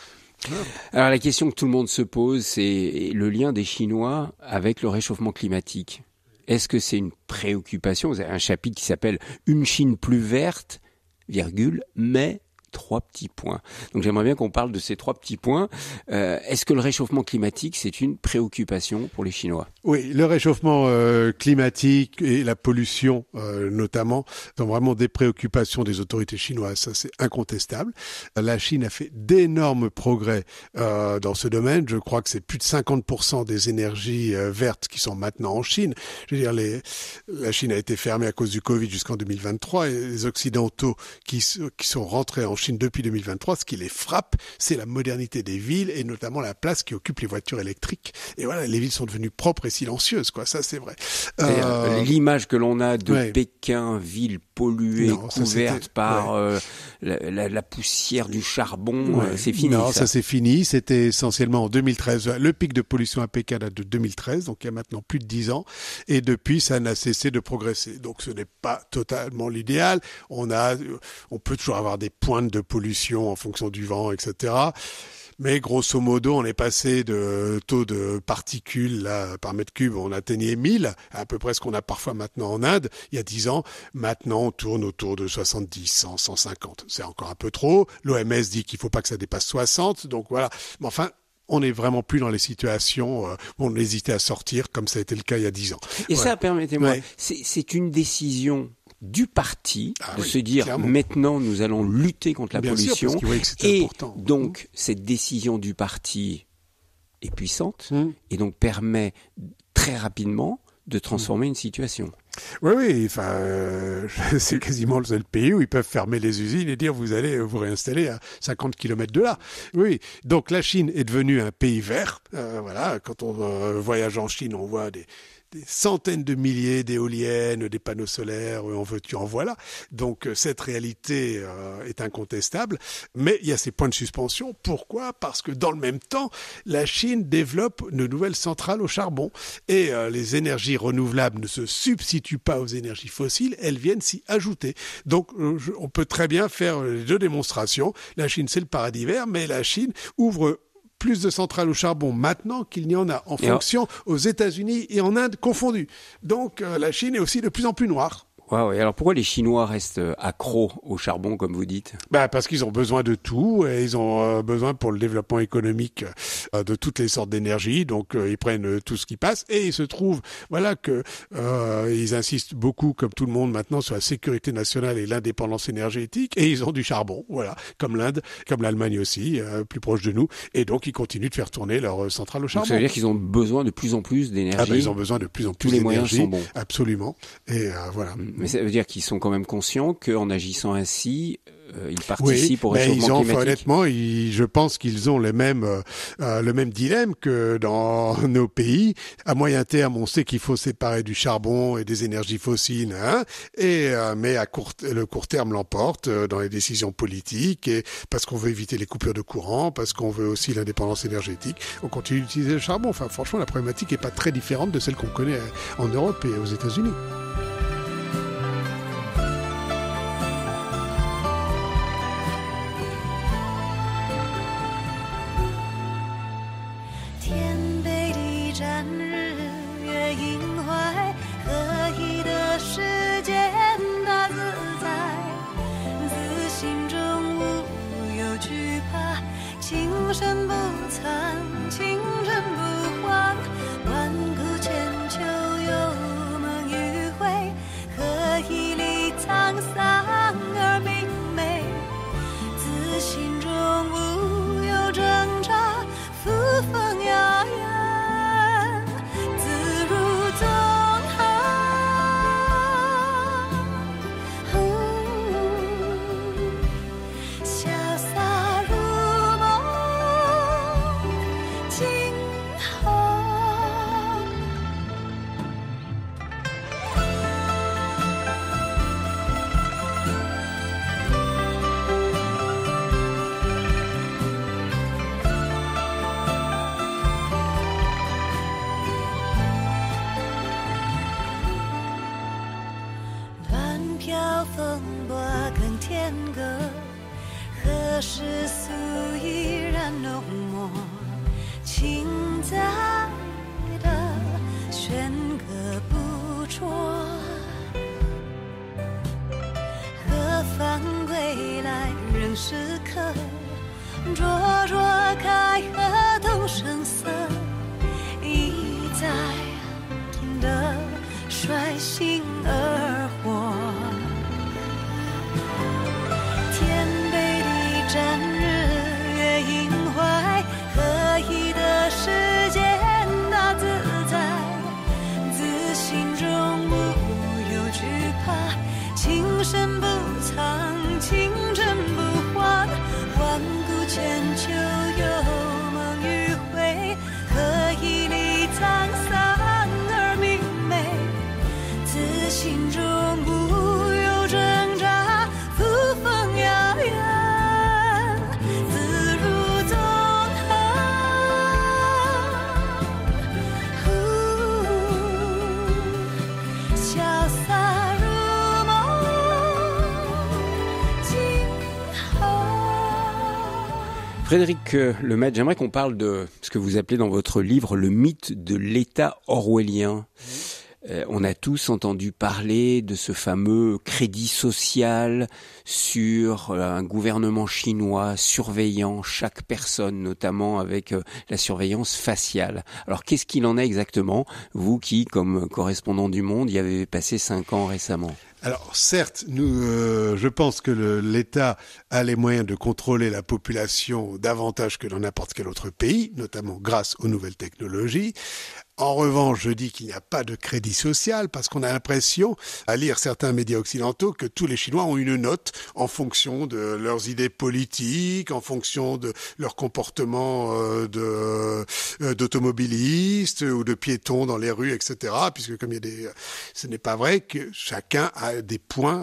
Alors la question que tout le monde se pose, c'est le lien des Chinois avec le réchauffement climatique. Est-ce que c'est une préoccupation ? Vous avez un chapitre qui s'appelle « Une Chine plus verte, mais... » 3 petits points. Donc j'aimerais bien qu'on parle de ces 3 petits points. Est-ce que le réchauffement climatique, c'est une préoccupation pour les Chinois ? Oui, le réchauffement climatique et la pollution notamment sont vraiment des préoccupations des autorités chinoises. Ça, c'est incontestable. La Chine a fait d'énormes progrès dans ce domaine. Je crois que c'est plus de 50% des énergies vertes qui sont maintenant en Chine. Je veux dire, la Chine a été fermée à cause du Covid jusqu'en 2023 et les Occidentaux qui sont rentrés en Chine depuis 2023, ce qui les frappe, c'est la modernité des villes et notamment la place qui occupe les voitures électriques. Et voilà, les villes sont devenues propres et silencieuses, quoi. Ça, c'est vrai. L'image que l'on a de Pékin, ville polluée, couverte par la poussière du charbon, c'est fini. Non, ça c'est fini. C'était essentiellement en 2013. Le pic de pollution à Pékin date de 2013, donc il y a maintenant plus de 10 ans. Et depuis, ça n'a cessé de progresser. Donc ce n'est pas totalement l'idéal. On peut toujours avoir des pointes de pollution en fonction du vent, etc. Mais grosso modo, on est passé de taux de particules là, par mètre cube, on atteignait 1000, à peu près ce qu'on a parfois maintenant en Inde, il y a 10 ans. Maintenant, on tourne autour de 70, 100, 150. C'est encore un peu trop. L'OMS dit qu'il ne faut pas que ça dépasse 60, donc voilà. Mais enfin, on n'est vraiment plus dans les situations où on hésitait à sortir, comme ça a été le cas il y a 10 ans. Et voilà. Ça, permettez-moi, c'est une décision du parti de se dire clairement. Maintenant nous allons lutter contre la pollution. Sûr, parce qu'ils voyaient que c'était et important. Donc cette décision du parti est puissante et donc permet très rapidement de transformer une situation. Oui, c'est quasiment le seul pays où ils peuvent fermer les usines et dire vous allez vous réinstaller à 50 km de là. Oui, donc la Chine est devenue un pays vert. Quand on voyage en Chine, on voit des centaines de milliers d'éoliennes, des panneaux solaires, en veux-tu, en voilà. Donc cette réalité est incontestable, mais il y a ces points de suspension. Pourquoi ? Parce que dans le même temps, la Chine développe de nouvelles centrales au charbon et les énergies renouvelables ne se substituent pas aux énergies fossiles, elles viennent s'y ajouter. Donc on peut très bien faire les deux démonstrations. La Chine, c'est le paradis vert, mais la Chine ouvre plus de centrales au charbon maintenant qu'il n'y en a en fonction aux États-Unis et en Inde confondus. Donc la Chine est aussi de plus en plus noire. Wow, et alors pourquoi les Chinois restent accros au charbon, comme vous dites ? Parce qu'ils ont besoin de tout et ils ont besoin pour le développement économique de toutes les sortes d'énergie. Donc ils prennent tout ce qui passe et il se trouve que ils insistent beaucoup, comme tout le monde maintenant, sur la sécurité nationale et l'indépendance énergétique et ils ont du charbon, comme l'Inde, comme l'Allemagne aussi, plus proche de nous. Et donc ils continuent de faire tourner leurs centrales au charbon. Donc ça veut dire qu'ils ont besoin de plus en plus d'énergie. Ils ont besoin de plus en plus d'énergie. Tous les moyens sont bons. Absolument. Et voilà. Mais ça veut dire qu'ils sont quand même conscients qu'en agissant ainsi, ils participent au réchauffement climatique. Honnêtement, je pense qu'ils ont le même dilemme que dans nos pays. À moyen terme, on sait qu'il faut séparer du charbon et des énergies fossiles, mais le court terme l'emporte dans les décisions politiques, et parce qu'on veut éviter les coupures de courant, parce qu'on veut aussi l'indépendance énergétique, on continue d'utiliser le charbon. Enfin, franchement, la problématique n'est pas très différente de celle qu'on connaît en Europe et aux États-Unis. Frédéric Lemaitre, j'aimerais qu'on parle de ce que vous appelez dans votre livre le mythe de l'État orwellien. On a tous entendu parler de ce fameux crédit social sur un gouvernement chinois surveillant chaque personne, notamment avec la surveillance faciale. Alors qu'est-ce qu'il en est exactement, vous qui, comme correspondant du Monde, y avez passé 5 ans récemment? Alors certes, je pense que l'État a les moyens de contrôler la population davantage que dans n'importe quel autre pays, notamment grâce aux nouvelles technologies. En revanche, je dis qu'il n'y a pas de crédit social parce qu'on a l'impression, à lire certains médias occidentaux, que tous les Chinois ont une note en fonction de leurs idées politiques, en fonction de leur comportement d'automobilistes ou de piétons dans les rues, etc. Puisque comme ce n'est pas vrai que chacun a des points,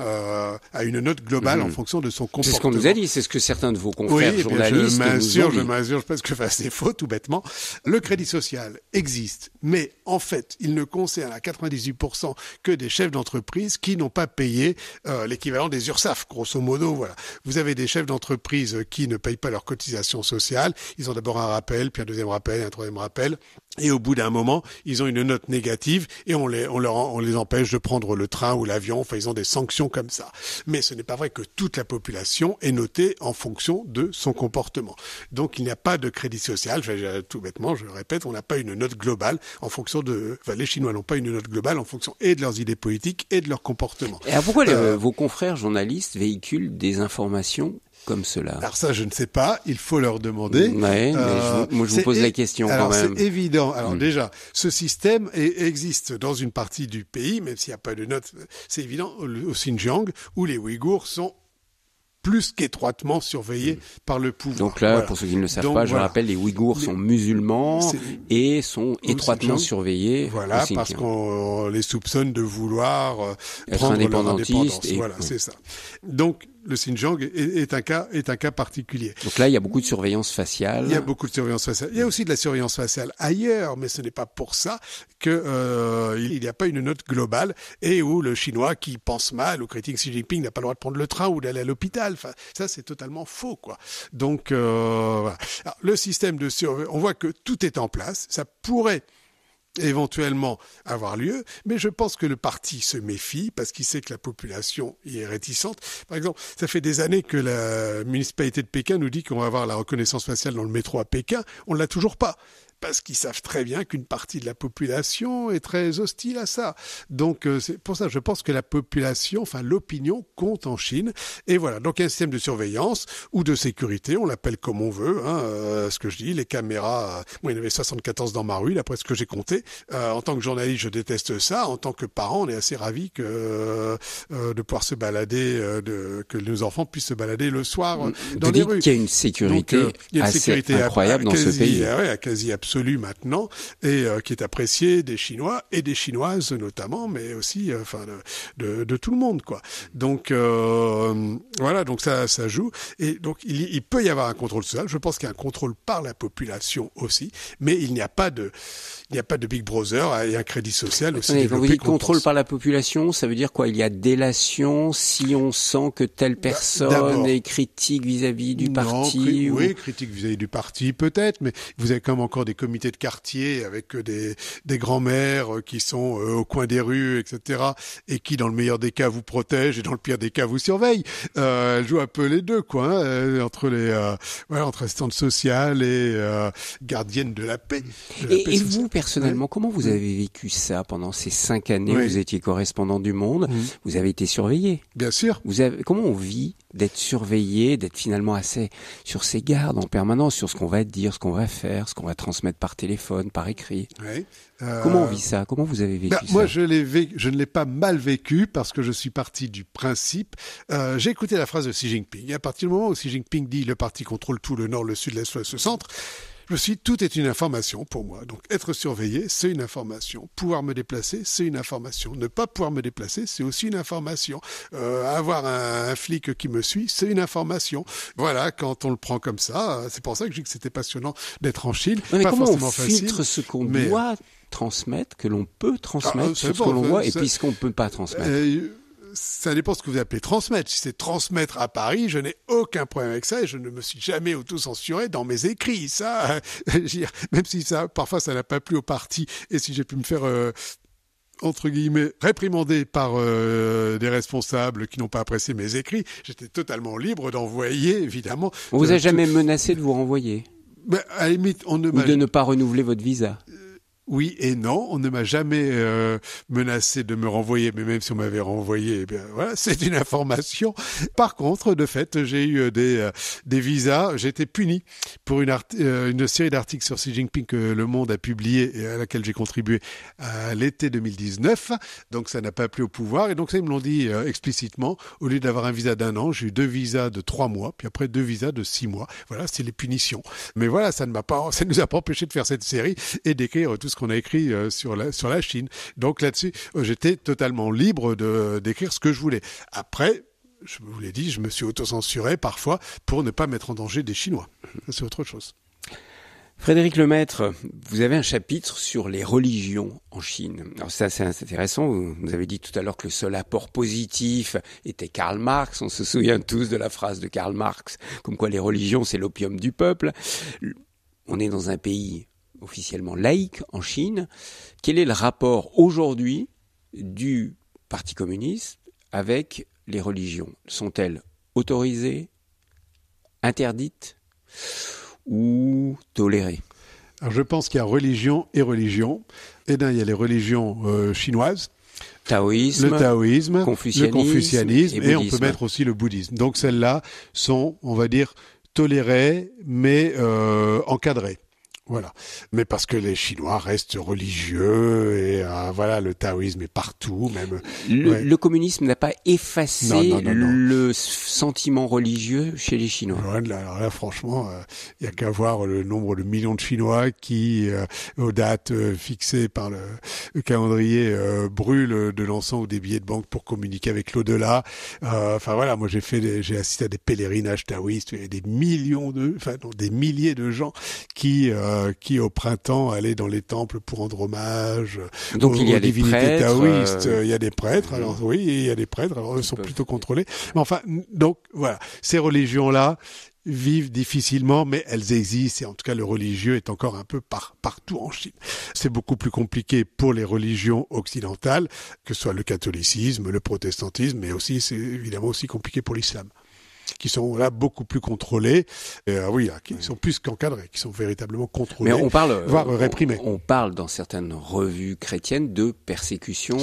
a une note globale en fonction de son comportement. C'est ce qu'on nous a dit, c'est ce que certains de vos confrères journalistes nous ont dit. Je m'assure, parce que c'est faux, tout bêtement. Le crédit social existe. Mais en fait, il ne concerne à 98% que des chefs d'entreprise qui n'ont pas payé l'équivalent des URSSAF, grosso modo. Voilà. Vous avez des chefs d'entreprise qui ne payent pas leurs cotisations sociales. Ils ont d'abord un rappel, puis un deuxième rappel, un troisième rappel. Et au bout d'un moment, ils ont une note négative et on les empêche de prendre le train ou l'avion. Enfin, ils ont des sanctions comme ça. Mais ce n'est pas vrai que toute la population est notée en fonction de son comportement. Donc, il n'y a pas de crédit social. Tout bêtement, je le répète, on n'a pas une note globale en fonction les Chinois n'ont pas une note globale en fonction et de leurs idées politiques et de leur comportement. Et alors pourquoi vos confrères journalistes véhiculent des informations comme cela? Alors ça, je ne sais pas. Il faut leur demander. Ouais, mais moi, je vous pose la question quand même. C'est évident. Alors déjà, ce système existe dans une partie du pays, même s'il n'y a pas de note. C'est évident au Xinjiang, où les Ouïghours sont plus qu'étroitement surveillés par le pouvoir. Donc là, pour ceux qui ne le savent pas, je rappelle, les Ouïghours sont musulmans et sont étroitement surveillés. Voilà, parce qu'on les soupçonne de vouloir être prendre indépendantistes. Voilà, c'est ça. Donc, le Xinjiang est un cas particulier. Donc là, il y a beaucoup de surveillance faciale. Il y a beaucoup de surveillance faciale. Il y a aussi de la surveillance faciale ailleurs, mais ce n'est pas pour ça que il n'y a pas une note globale et où le Chinois qui pense mal ou critique Xi Jinping n'a pas le droit de prendre le train ou d'aller à l'hôpital. Enfin, ça, c'est totalement faux, quoi. Donc, voilà. Alors, le système de surveillance, on voit que tout est en place. Ça pourrait éventuellement avoir lieu, mais je pense que le parti se méfie parce qu'il sait que la population y est réticente. Par exemple, ça fait des années que la municipalité de Pékin nous dit qu'on va avoir la reconnaissance faciale dans le métro à Pékin. On ne l'a toujours pas. Parce qu'ils savent très bien qu'une partie de la population est très hostile à ça. Donc, c'est pour ça, je pense que la population, enfin l'opinion, compte en Chine. Et voilà, donc il y a un système de surveillance ou de sécurité, on l'appelle comme on veut. Ce que je dis, les caméras, moi il y en avait 74 dans ma rue, d'après ce que j'ai compté. En tant que journaliste, je déteste ça. En tant que parent, on est assez ravis de pouvoir se balader, que nos enfants puissent se balader le soir dans les rues. Vous dites qu'il y a une sécurité, incroyable dans ce pays. À quasi absolue maintenant, et qui est appréciée des Chinois et des Chinoises notamment, mais aussi de tout le monde, quoi. Donc voilà, donc ça joue, et donc il peut y avoir un contrôle social. Je pense qu'il y a un contrôle par la population aussi, mais il n'y a pas de Big Brother et un crédit social aussi développé. Quand vous dites contrôle par la population, ça veut dire quoi? Il y a délation si on sent que telle personne est critique vis-à-vis du parti? Oui, critique vis-à-vis du parti peut-être, mais vous avez quand même encore des comités de quartier avec des grands-mères qui sont au coin des rues, etc., et qui, dans le meilleur des cas, vous protègent et dans le pire des cas, vous surveillent. Elles jouent un peu les deux, quoi, entre assistantes sociales et gardiennes de la paix. Et vous, personnellement, comment vous avez vécu ça pendant ces 5 années où vous étiez correspondant du Monde? Vous avez été surveillé. Bien sûr. Comment on vit d'être surveillé, d'être finalement assez sur ses gardes en permanence, sur ce qu'on va dire, ce qu'on va faire, ce qu'on va transmettre par téléphone, par écrit? Oui. Comment on vit ça? Comment vous avez vécu ça? Moi, je ne l'ai pas mal vécu parce que je suis parti du principe. J'ai écouté la phrase de Xi Jinping. Et à partir du moment où Xi Jinping dit « le parti contrôle tout, le nord, le sud, l'est, l'ouest, le centre », je me suis dit, tout est une information pour moi. Donc, être surveillé, c'est une information. Pouvoir me déplacer, c'est une information. Ne pas pouvoir me déplacer, c'est aussi une information. Avoir un flic qui me suit, c'est une information. Voilà, quand on le prend comme ça, c'est pour ça que je dis que c'était passionnant d'être en Chine. Mais pas comment forcément on filtre ce qu'on doit transmettre, que l'on peut transmettre sur ce que l'on voit, et puis ce qu'on ne peut pas transmettre? Ça dépend de ce que vous appelez transmettre. Si c'est transmettre à Paris, je n'ai aucun problème avec ça et je ne me suis jamais auto-censuré dans mes écrits. Ça, même si ça, parfois, ça n'a pas plu au parti et si j'ai pu me faire entre guillemets, réprimandé par des responsables qui n'ont pas apprécié mes écrits, j'étais totalement libre d'envoyer, évidemment. On vous a jamais menacé de vous renvoyer? À la limite, ou de ne pas renouveler votre visa? Oui et non, on ne m'a jamais menacé de me renvoyer, mais même si on m'avait renvoyé, eh bien voilà, c'est une information. Par contre, de fait, j'ai eu des visas, j'ai été puni pour une série d'articles sur Xi Jinping que Le Monde a publié et à laquelle j'ai contribué à l'été 2019. Donc ça n'a pas plu au pouvoir et donc ça ils me l'ont dit explicitement. Au lieu d'avoir un visa d'1 an, j'ai eu 2 visas de 3 mois, puis après 2 visas de 6 mois. Voilà, c'est les punitions. Mais voilà, ça nous a pas empêché de faire cette série et d'écrire tout ce qu'on a écrit sur la Chine. Donc là-dessus, j'étais totalement libre d'écrire ce que je voulais. Après, je vous l'ai dit, je me suis autocensuré parfois pour ne pas mettre en danger des Chinois. C'est autre chose. Frédéric Lemaître, vous avez un chapitre sur les religions en Chine. Alors ça, c'est intéressant. Vous avez dit tout à l'heure que le seul apport positif était Karl Marx. On se souvient tous de la phrase de Karl Marx, comme quoi les religions, c'est l'opium du peuple. On est dans un pays officiellement laïque en Chine. Quel est le rapport aujourd'hui du Parti communiste avec les religions? Sont-elles autorisées, interdites ou tolérées? Alors je pense qu'il y a religion et religion. Et bien, il y a les religions chinoises. Taoïsme, le taoïsme, confucianisme, le confucianisme et on peut bouddhisme. mettre aussi le bouddhisme. Donc celles-là sont, on va dire, tolérées mais encadrées. Voilà. Mais parce que les Chinois restent religieux et voilà, le taoïsme est partout, même. Le communisme n'a pas effacé Non. le sentiment religieux chez les Chinois. Alors là, franchement, il y a qu'à voir le nombre de millions de Chinois qui, aux dates fixées par le calendrier, brûlent de l'encens ou des billets de banque pour communiquer avec l'au-delà. Enfin voilà, moi j'ai assisté à des pèlerinages taoïstes. Il y a des milliers de gens qui au printemps allaient dans les temples pour rendre hommage donc aux il y a des divinités prêtres, taoïstes. Il y a des prêtres, alors oui, il y a des prêtres, alors eux sont plutôt contrôlés. Mais enfin, donc voilà, ces religions-là vivent difficilement, mais elles existent, et en tout cas le religieux est encore un peu partout en Chine. C'est beaucoup plus compliqué pour les religions occidentales, que ce soit le catholicisme, le protestantisme, mais aussi c'est évidemment aussi compliqué pour l'islam, qui sont là beaucoup plus contrôlés, qui sont plus qu'encadrés, qui sont véritablement contrôlés, voire réprimés. On parle dans certaines revues chrétiennes de persécution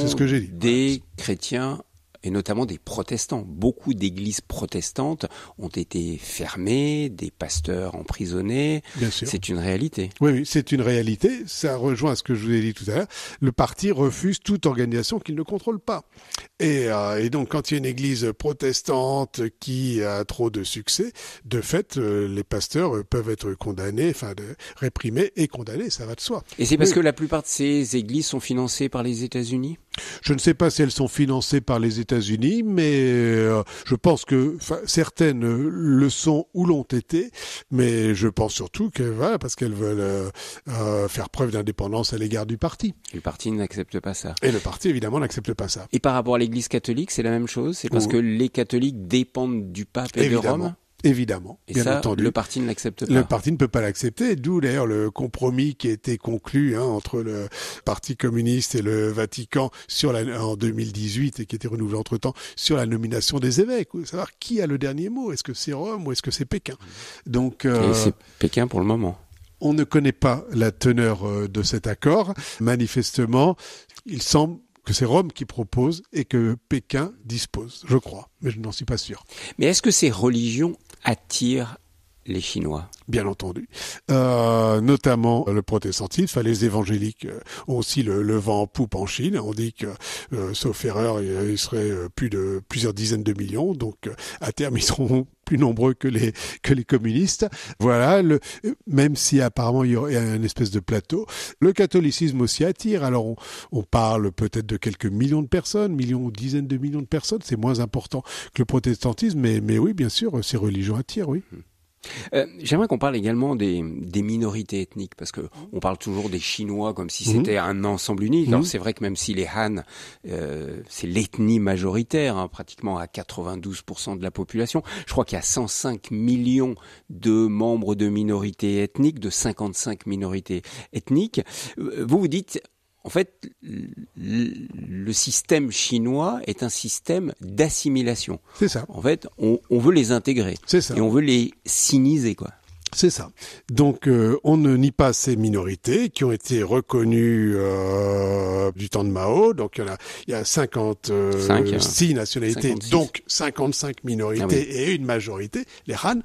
des chrétiens et notamment des protestants. Beaucoup d'églises protestantes ont été fermées, des pasteurs emprisonnés. Bien sûr. C'est une réalité. Oui, c'est une réalité. Ça rejoint ce que je vous ai dit tout à l'heure. Le parti refuse toute organisation qu'il ne contrôle pas. Et donc, quand il y a une église protestante qui a trop de succès, de fait, les pasteurs peuvent être condamnés, réprimés et condamnés, ça va de soi. Et c'est parce que la plupart de ces églises sont financées par les États-Unis ? Je ne sais pas si elles sont financées par les États-Unis, mais je pense que certaines le sont ou l'ont été, mais je pense surtout que voilà, parce qu'elles veulent faire preuve d'indépendance à l'égard du parti. Et le parti n'accepte pas ça. Et le parti, évidemment, n'accepte pas ça. Et par rapport à l'Église catholique, c'est la même chose? C'est parce que les catholiques dépendent du pape et de Rome? Évidemment, et bien ça, entendu. Le parti ne l'accepte pas. Le parti ne peut pas l'accepter, d'où d'ailleurs le compromis qui a été conclu entre le Parti communiste et le Vatican en 2018 et qui a été renouvelé entre-temps sur la nomination des évêques. Savoir qui a le dernier mot, est-ce que c'est Rome ou est-ce que c'est Pékin? Donc, et c'est Pékin pour le moment. On ne connaît pas la teneur de cet accord. Manifestement, il semble que c'est Rome qui propose et que Pékin dispose, je crois, mais je n'en suis pas sûr. Mais est-ce que ces religions attirent les Chinois? Bien entendu. Notamment le protestantisme. Les évangéliques ont aussi le vent en poupe en Chine. On dit que, sauf erreur, il serait plusieurs dizaines de millions. Donc, à terme, ils seront plus nombreux que les communistes. Voilà. Même si apparemment il y aurait un espèce de plateau. Le catholicisme aussi attire. Alors, on parle peut-être de quelques millions de personnes, millions ou dizaines de millions de personnes. C'est moins important que le protestantisme. Mais oui, bien sûr, ces religions attirent, oui. J'aimerais qu'on parle également des minorités ethniques, parce que on parle toujours des Chinois comme si c'était un ensemble unique. Alors c'est vrai que même si les Han, c'est l'ethnie majoritaire, pratiquement à 92% de la population, je crois qu'il y a 105 millions de membres de minorités ethniques, de 55 minorités ethniques. Vous dites, en fait, le système chinois est un système d'assimilation. C'est ça. En fait, on veut les intégrer. C'est ça. Et on veut les siniser, quoi. C'est ça. Donc, on ne nie pas ces minorités qui ont été reconnues du temps de Mao. Donc, il y a 56 nationalités, 56. donc 55 minorités et une majorité, les Han.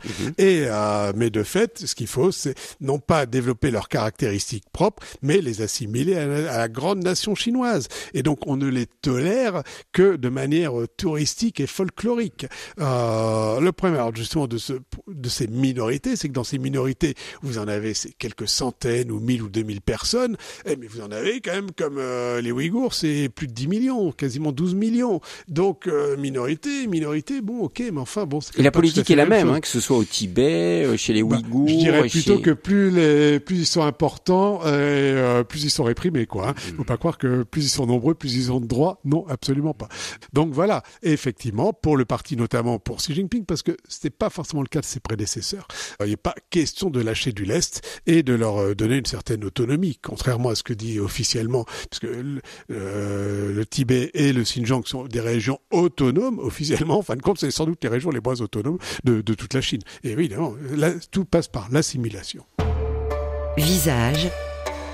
Mais de fait, ce qu'il faut, c'est non pas développer leurs caractéristiques propres, mais les assimiler à la grande nation chinoise. Et donc, on ne les tolère que de manière touristique et folklorique. Le problème, alors, justement, de ces minorités, c'est que dans ces minorités, vous en avez quelques centaines ou 1000 ou 2000 personnes, mais vous en avez quand même comme les Ouïghours, c'est plus de 10 millions, quasiment 12 millions. Donc, minorité, bon, ok, mais enfin, bon... Et la politique est la même, que ce soit au Tibet, chez les Ouïghours... Je dirais plutôt que plus ils sont importants, plus ils sont réprimés, quoi. Faut pas croire que plus ils sont nombreux, plus ils ont de droits. Non, absolument pas. Donc voilà, et effectivement, pour le parti, notamment pour Xi Jinping, parce que c'était pas forcément le cas de ses prédécesseurs, il n'y a pas question de lâcher du lest et de leur donner une certaine autonomie, contrairement à ce que dit officiellement, parce que le Tibet et le Xinjiang sont des régions autonomes, officiellement, en fin de compte, c'est sans doute les régions les moins autonomes de toute la Chine. Et évidemment, là, tout passe par l'assimilation. Visage,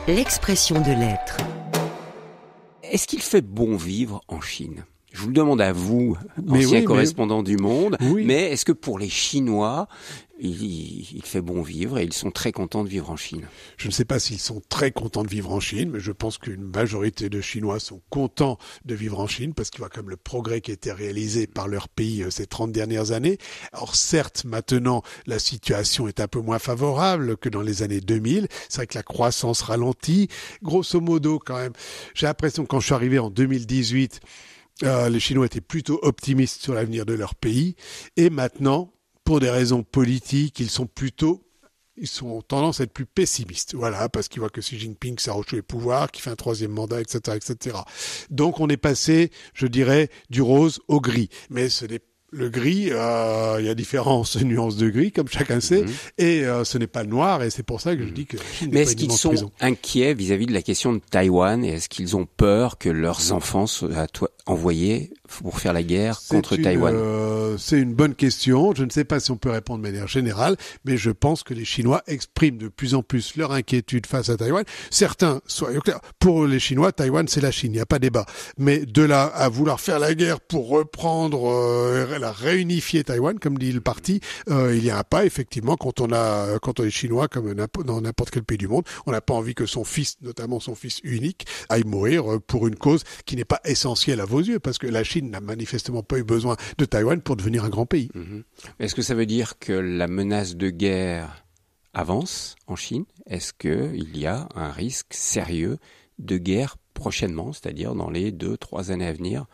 l'expression de l'être. Est-ce qu'il fait bon vivre en Chine ? Je vous le demande à vous, ancien correspondant du Monde, mais est-ce que pour les Chinois, il fait bon vivre et ils sont très contents de vivre en Chine? Je ne sais pas s'ils sont très contents de vivre en Chine, mais je pense qu'une majorité de Chinois sont contents de vivre en Chine parce qu'ils voient comme le progrès qui a été réalisé par leur pays ces 30 dernières années. Alors certes, maintenant, la situation est un peu moins favorable que dans les années 2000. C'est vrai que la croissance ralentit. Grosso modo, quand même, j'ai l'impression que quand je suis arrivé en 2018, les Chinois étaient plutôt optimistes sur l'avenir de leur pays. Et maintenant, pour des raisons politiques, ils ont tendance à être plus pessimistes. Voilà, parce qu'ils voient que Xi Jinping s'arroche les pouvoirs, qu'il fait un 3e mandat, etc., etc. Donc on est passé, je dirais, du rose au gris. Mais le gris, il y a différentes nuances de gris, comme chacun sait, et ce n'est pas le noir, et c'est pour ça que je dis que la Chine Mais n'est est-ce pas une qu'ils immense prison. sont inquiets vis-à-vis de la question de Taïwan, et est-ce qu'ils ont peur que leurs enfants soient envoyés pour faire la guerre contre Taïwan? C'est une bonne question. Je ne sais pas si on peut répondre de manière générale, mais je pense que les Chinois expriment de plus en plus leur inquiétude face à Taïwan. Certains, soyons clairs, pour les Chinois, Taïwan, c'est la Chine, il n'y a pas débat. Mais de là à vouloir faire la guerre pour reprendre, la réunifier Taïwan, comme dit le parti, il y a un pas, effectivement, quand on est Chinois, comme dans n'importe quel pays du monde, on n'a pas envie que son fils, notamment son fils unique, aille mourir pour une cause qui n'est pas essentielle à vos yeux, parce que la Chine n'a manifestement pas eu besoin de Taïwan pour devenir un grand pays. Est-ce que ça veut dire que la menace de guerre avance en Chine? Est-ce qu'il y a un risque sérieux de guerre prochainement, c'est-à-dire dans les 2-3 années à venir,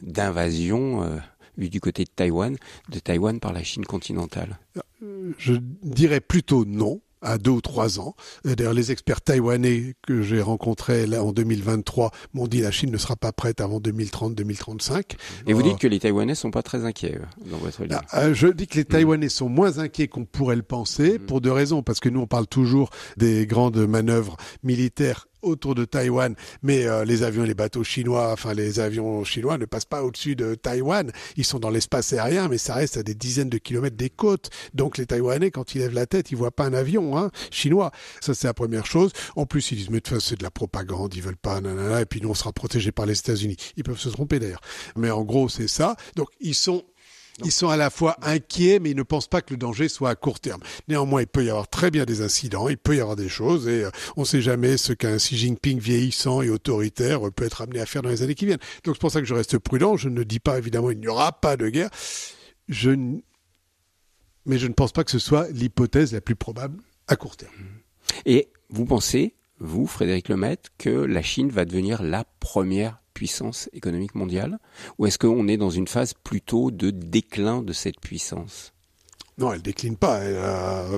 d'invasion vue du côté de Taïwan par la Chine continentale? Je dirais plutôt non. À 2 ou 3 ans. D'ailleurs, les experts taïwanais que j'ai rencontrés là en 2023 m'ont dit que la Chine ne sera pas prête avant 2030-2035. Et vous dites que les Taïwanais sont pas très inquiets dans votre livre. Je dis que les Taïwanais sont moins inquiets qu'on pourrait le penser pour 2 raisons. Parce que nous, on parle toujours des grandes manœuvres militaires autour de Taïwan, mais les avions et les bateaux chinois, les avions chinois ne passent pas au-dessus de Taïwan. Ils sont dans l'espace aérien, mais ça reste à des dizaines de kilomètres des côtes. Donc les Taïwanais, quand ils lèvent la tête, ils voient pas un avion chinois. Ça, c'est la première chose. En plus, ils disent, mais de toute façon, c'est de la propagande, ils veulent pas, nanana, et puis nous, on sera protégés par les États-Unis. Ils peuvent se tromper d'ailleurs. Mais en gros, c'est ça. Donc ils sont à la fois inquiets, mais ils ne pensent pas que le danger soit à court terme. Néanmoins, il peut y avoir très bien des incidents, il peut y avoir des choses, et on ne sait jamais ce qu'un Xi Jinping vieillissant et autoritaire peut être amené à faire dans les années qui viennent. Donc c'est pour ça que je reste prudent. Je ne dis pas, évidemment, il n'y aura pas de guerre. Mais je ne pense pas que ce soit l'hypothèse la plus probable à court terme. Et vous pensez, vous, Frédéric Lemaitre, que la Chine va devenir la première puissance économique mondiale, ou est-ce qu'on est dans une phase plutôt de déclin de cette puissance? Non, elle décline pas.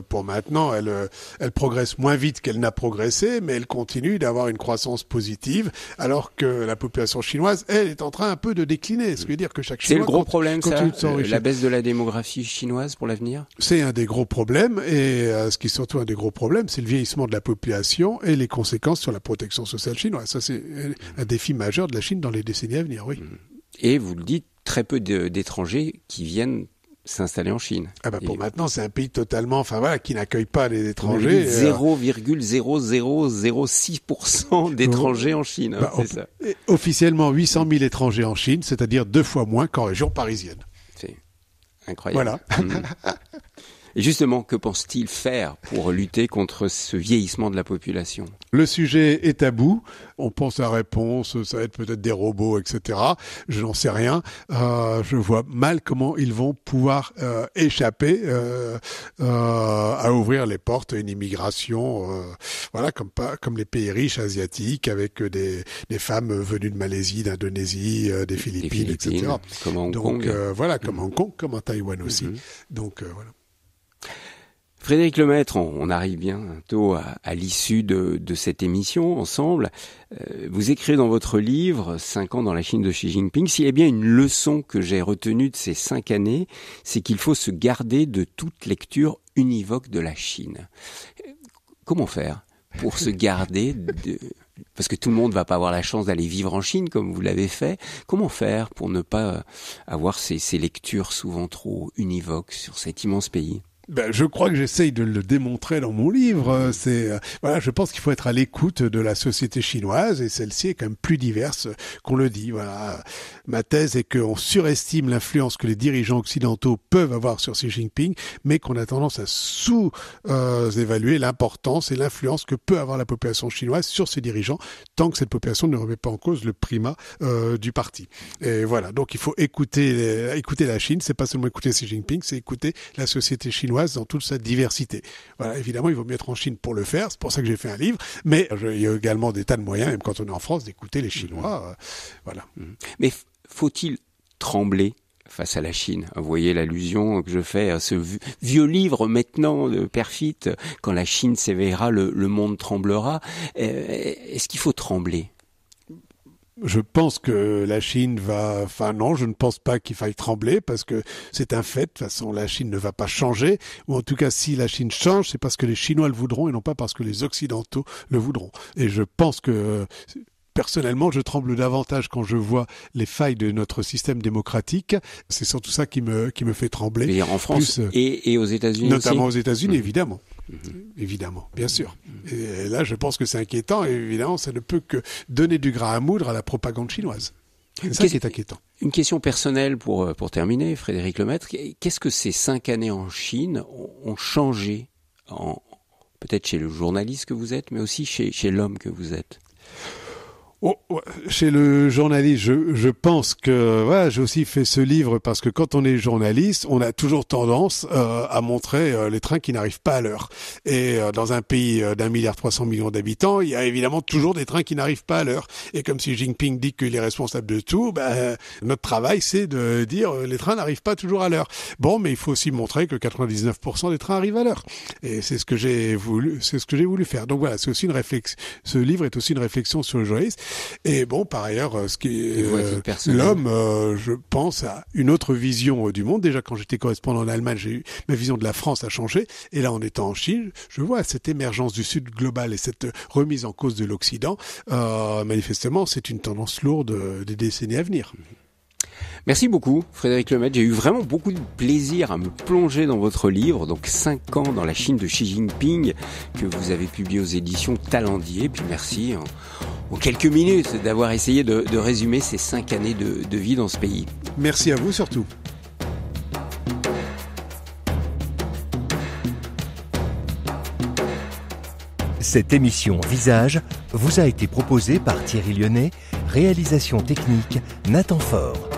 Pour maintenant, elle progresse moins vite qu'elle n'a progressé, mais elle continue d'avoir une croissance positive, alors que la population chinoise, elle, est en train un peu de décliner. Ce qui veut dire que chaque Chinois... C'est le gros problème, ça, la la baisse de la démographie chinoise pour l'avenir? C'est un des gros problèmes, et ce qui est surtout un des gros problèmes, c'est le vieillissement de la population et les conséquences sur la protection sociale chinoise. Ça, c'est un défi majeur de la Chine dans les décennies à venir, oui. Et vous le dites, très peu d'étrangers qui viennent s'installer en Chine. Pour maintenant, c'est un pays totalement, qui n'accueille pas les étrangers. 0,0006% d'étrangers en Chine. C'est ça. Officiellement, 800 000 étrangers en Chine, c'est-à-dire 2 fois moins qu'en région parisienne. C'est incroyable. Voilà. Et justement, que pense-t-il faire pour lutter contre ce vieillissement de la population? Le sujet est tabou. On pense à la réponse, ça va être peut-être des robots, etc. Je n'en sais rien. Je vois mal comment ils vont pouvoir échapper à ouvrir les portes à une immigration, comme les pays riches asiatiques, avec des femmes venues de Malaisie, d'Indonésie, des Philippines, etc. Comme Hong Kong. Comme Hong Kong, comme en Taïwan aussi. Donc voilà. Frédéric Lemaître, on arrive bientôt à l'issue de cette émission ensemble. Vous écrivez dans votre livre « 5 ans dans la Chine de Xi Jinping », s'il y a bien une leçon que j'ai retenue de ces 5 années, c'est qu'il faut se garder de toute lecture univoque de la Chine. Comment faire pour se garder parce que tout le monde va pas avoir la chance d'aller vivre en Chine comme vous l'avez fait. Comment faire pour ne pas avoir ces lectures souvent trop univoques sur cet immense pays? Je crois que j'essaye de le démontrer dans mon livre. Je pense qu'il faut être à l'écoute de la société chinoise, et celle-ci est quand même plus diverse qu'on le dit. Voilà. Ma thèse est qu'on surestime l'influence que les dirigeants occidentaux peuvent avoir sur Xi Jinping, mais qu'on a tendance à sous-évaluer l'importance et l'influence que peut avoir la population chinoise sur ses dirigeants, tant que cette population ne remet pas en cause le primat du parti. Et voilà. Donc il faut écouter la Chine. C'est pas seulement écouter Xi Jinping, c'est écouter la société chinoise dans toute sa diversité. Voilà, évidemment, il vaut mieux être en Chine pour le faire, c'est pour ça que j'ai fait un livre, mais il y a également des tas de moyens, même quand on est en France, d'écouter les Chinois. Voilà. Mais faut-il trembler face à la Chine? Vous voyez l'allusion que je fais à ce vieux livre maintenant de Perfit, quand la Chine s'éveillera, le monde tremblera. Est-ce qu'il faut trembler? Je pense que la Chine non, je ne pense pas qu'il faille trembler, parce que c'est un fait. De toute façon, la Chine ne va pas changer, ou en tout cas, si la Chine change, c'est parce que les Chinois le voudront et non pas parce que les Occidentaux le voudront. Et je pense que... Personnellement, je tremble davantage quand je vois les failles de notre système démocratique. C'est surtout ça qui me fait trembler. Mais en France et aux États-Unis notamment aussi. aux États-Unis, évidemment. Évidemment, bien sûr. Et là, je pense que c'est inquiétant, et évidemment, ça ne peut que donner du grain à moudre à la propagande chinoise. C'est ça qui est inquiétant. Une question personnelle pour terminer, Frédéric Lemaître. Qu'est-ce que ces 5 années en Chine ont changé, peut-être chez le journaliste que vous êtes, mais aussi chez l'homme que vous êtes? Chez le journaliste, je pense que j'ai aussi fait ce livre parce que quand on est journaliste, on a toujours tendance à montrer les trains qui n'arrivent pas à l'heure. Et dans un pays d'1,3 milliard d'habitants, il y a évidemment toujours des trains qui n'arrivent pas à l'heure. Et comme si Jinping dit qu'il est responsable de tout, notre travail, c'est de dire les trains n'arrivent pas toujours à l'heure. Bon, mais il faut aussi montrer que 99% des trains arrivent à l'heure. Et c'est ce que j'ai voulu faire. Donc voilà, c'est aussi une réflexion. Ce livre est aussi une réflexion sur le journaliste. Et bon, par ailleurs, l'homme, je pense, a une autre vision du monde. Déjà, quand j'étais correspondant en Allemagne, ma vision de la France a changé. Et là, en étant en Chine, je vois cette émergence du Sud global et cette remise en cause de l'Occident. Manifestement, c'est une tendance lourde des décennies à venir. Merci beaucoup, Frédéric Lemaître. J'ai eu vraiment beaucoup de plaisir à me plonger dans votre livre, donc 5 ans dans la Chine de Xi Jinping, que vous avez publié aux éditions Talendier. Puis merci en quelques minutes d'avoir essayé de résumer ces 5 années de vie dans ce pays. Merci à vous surtout. Cette émission Visage vous a été proposée par Thierry Lyonnais, réalisation technique Nathan Faure.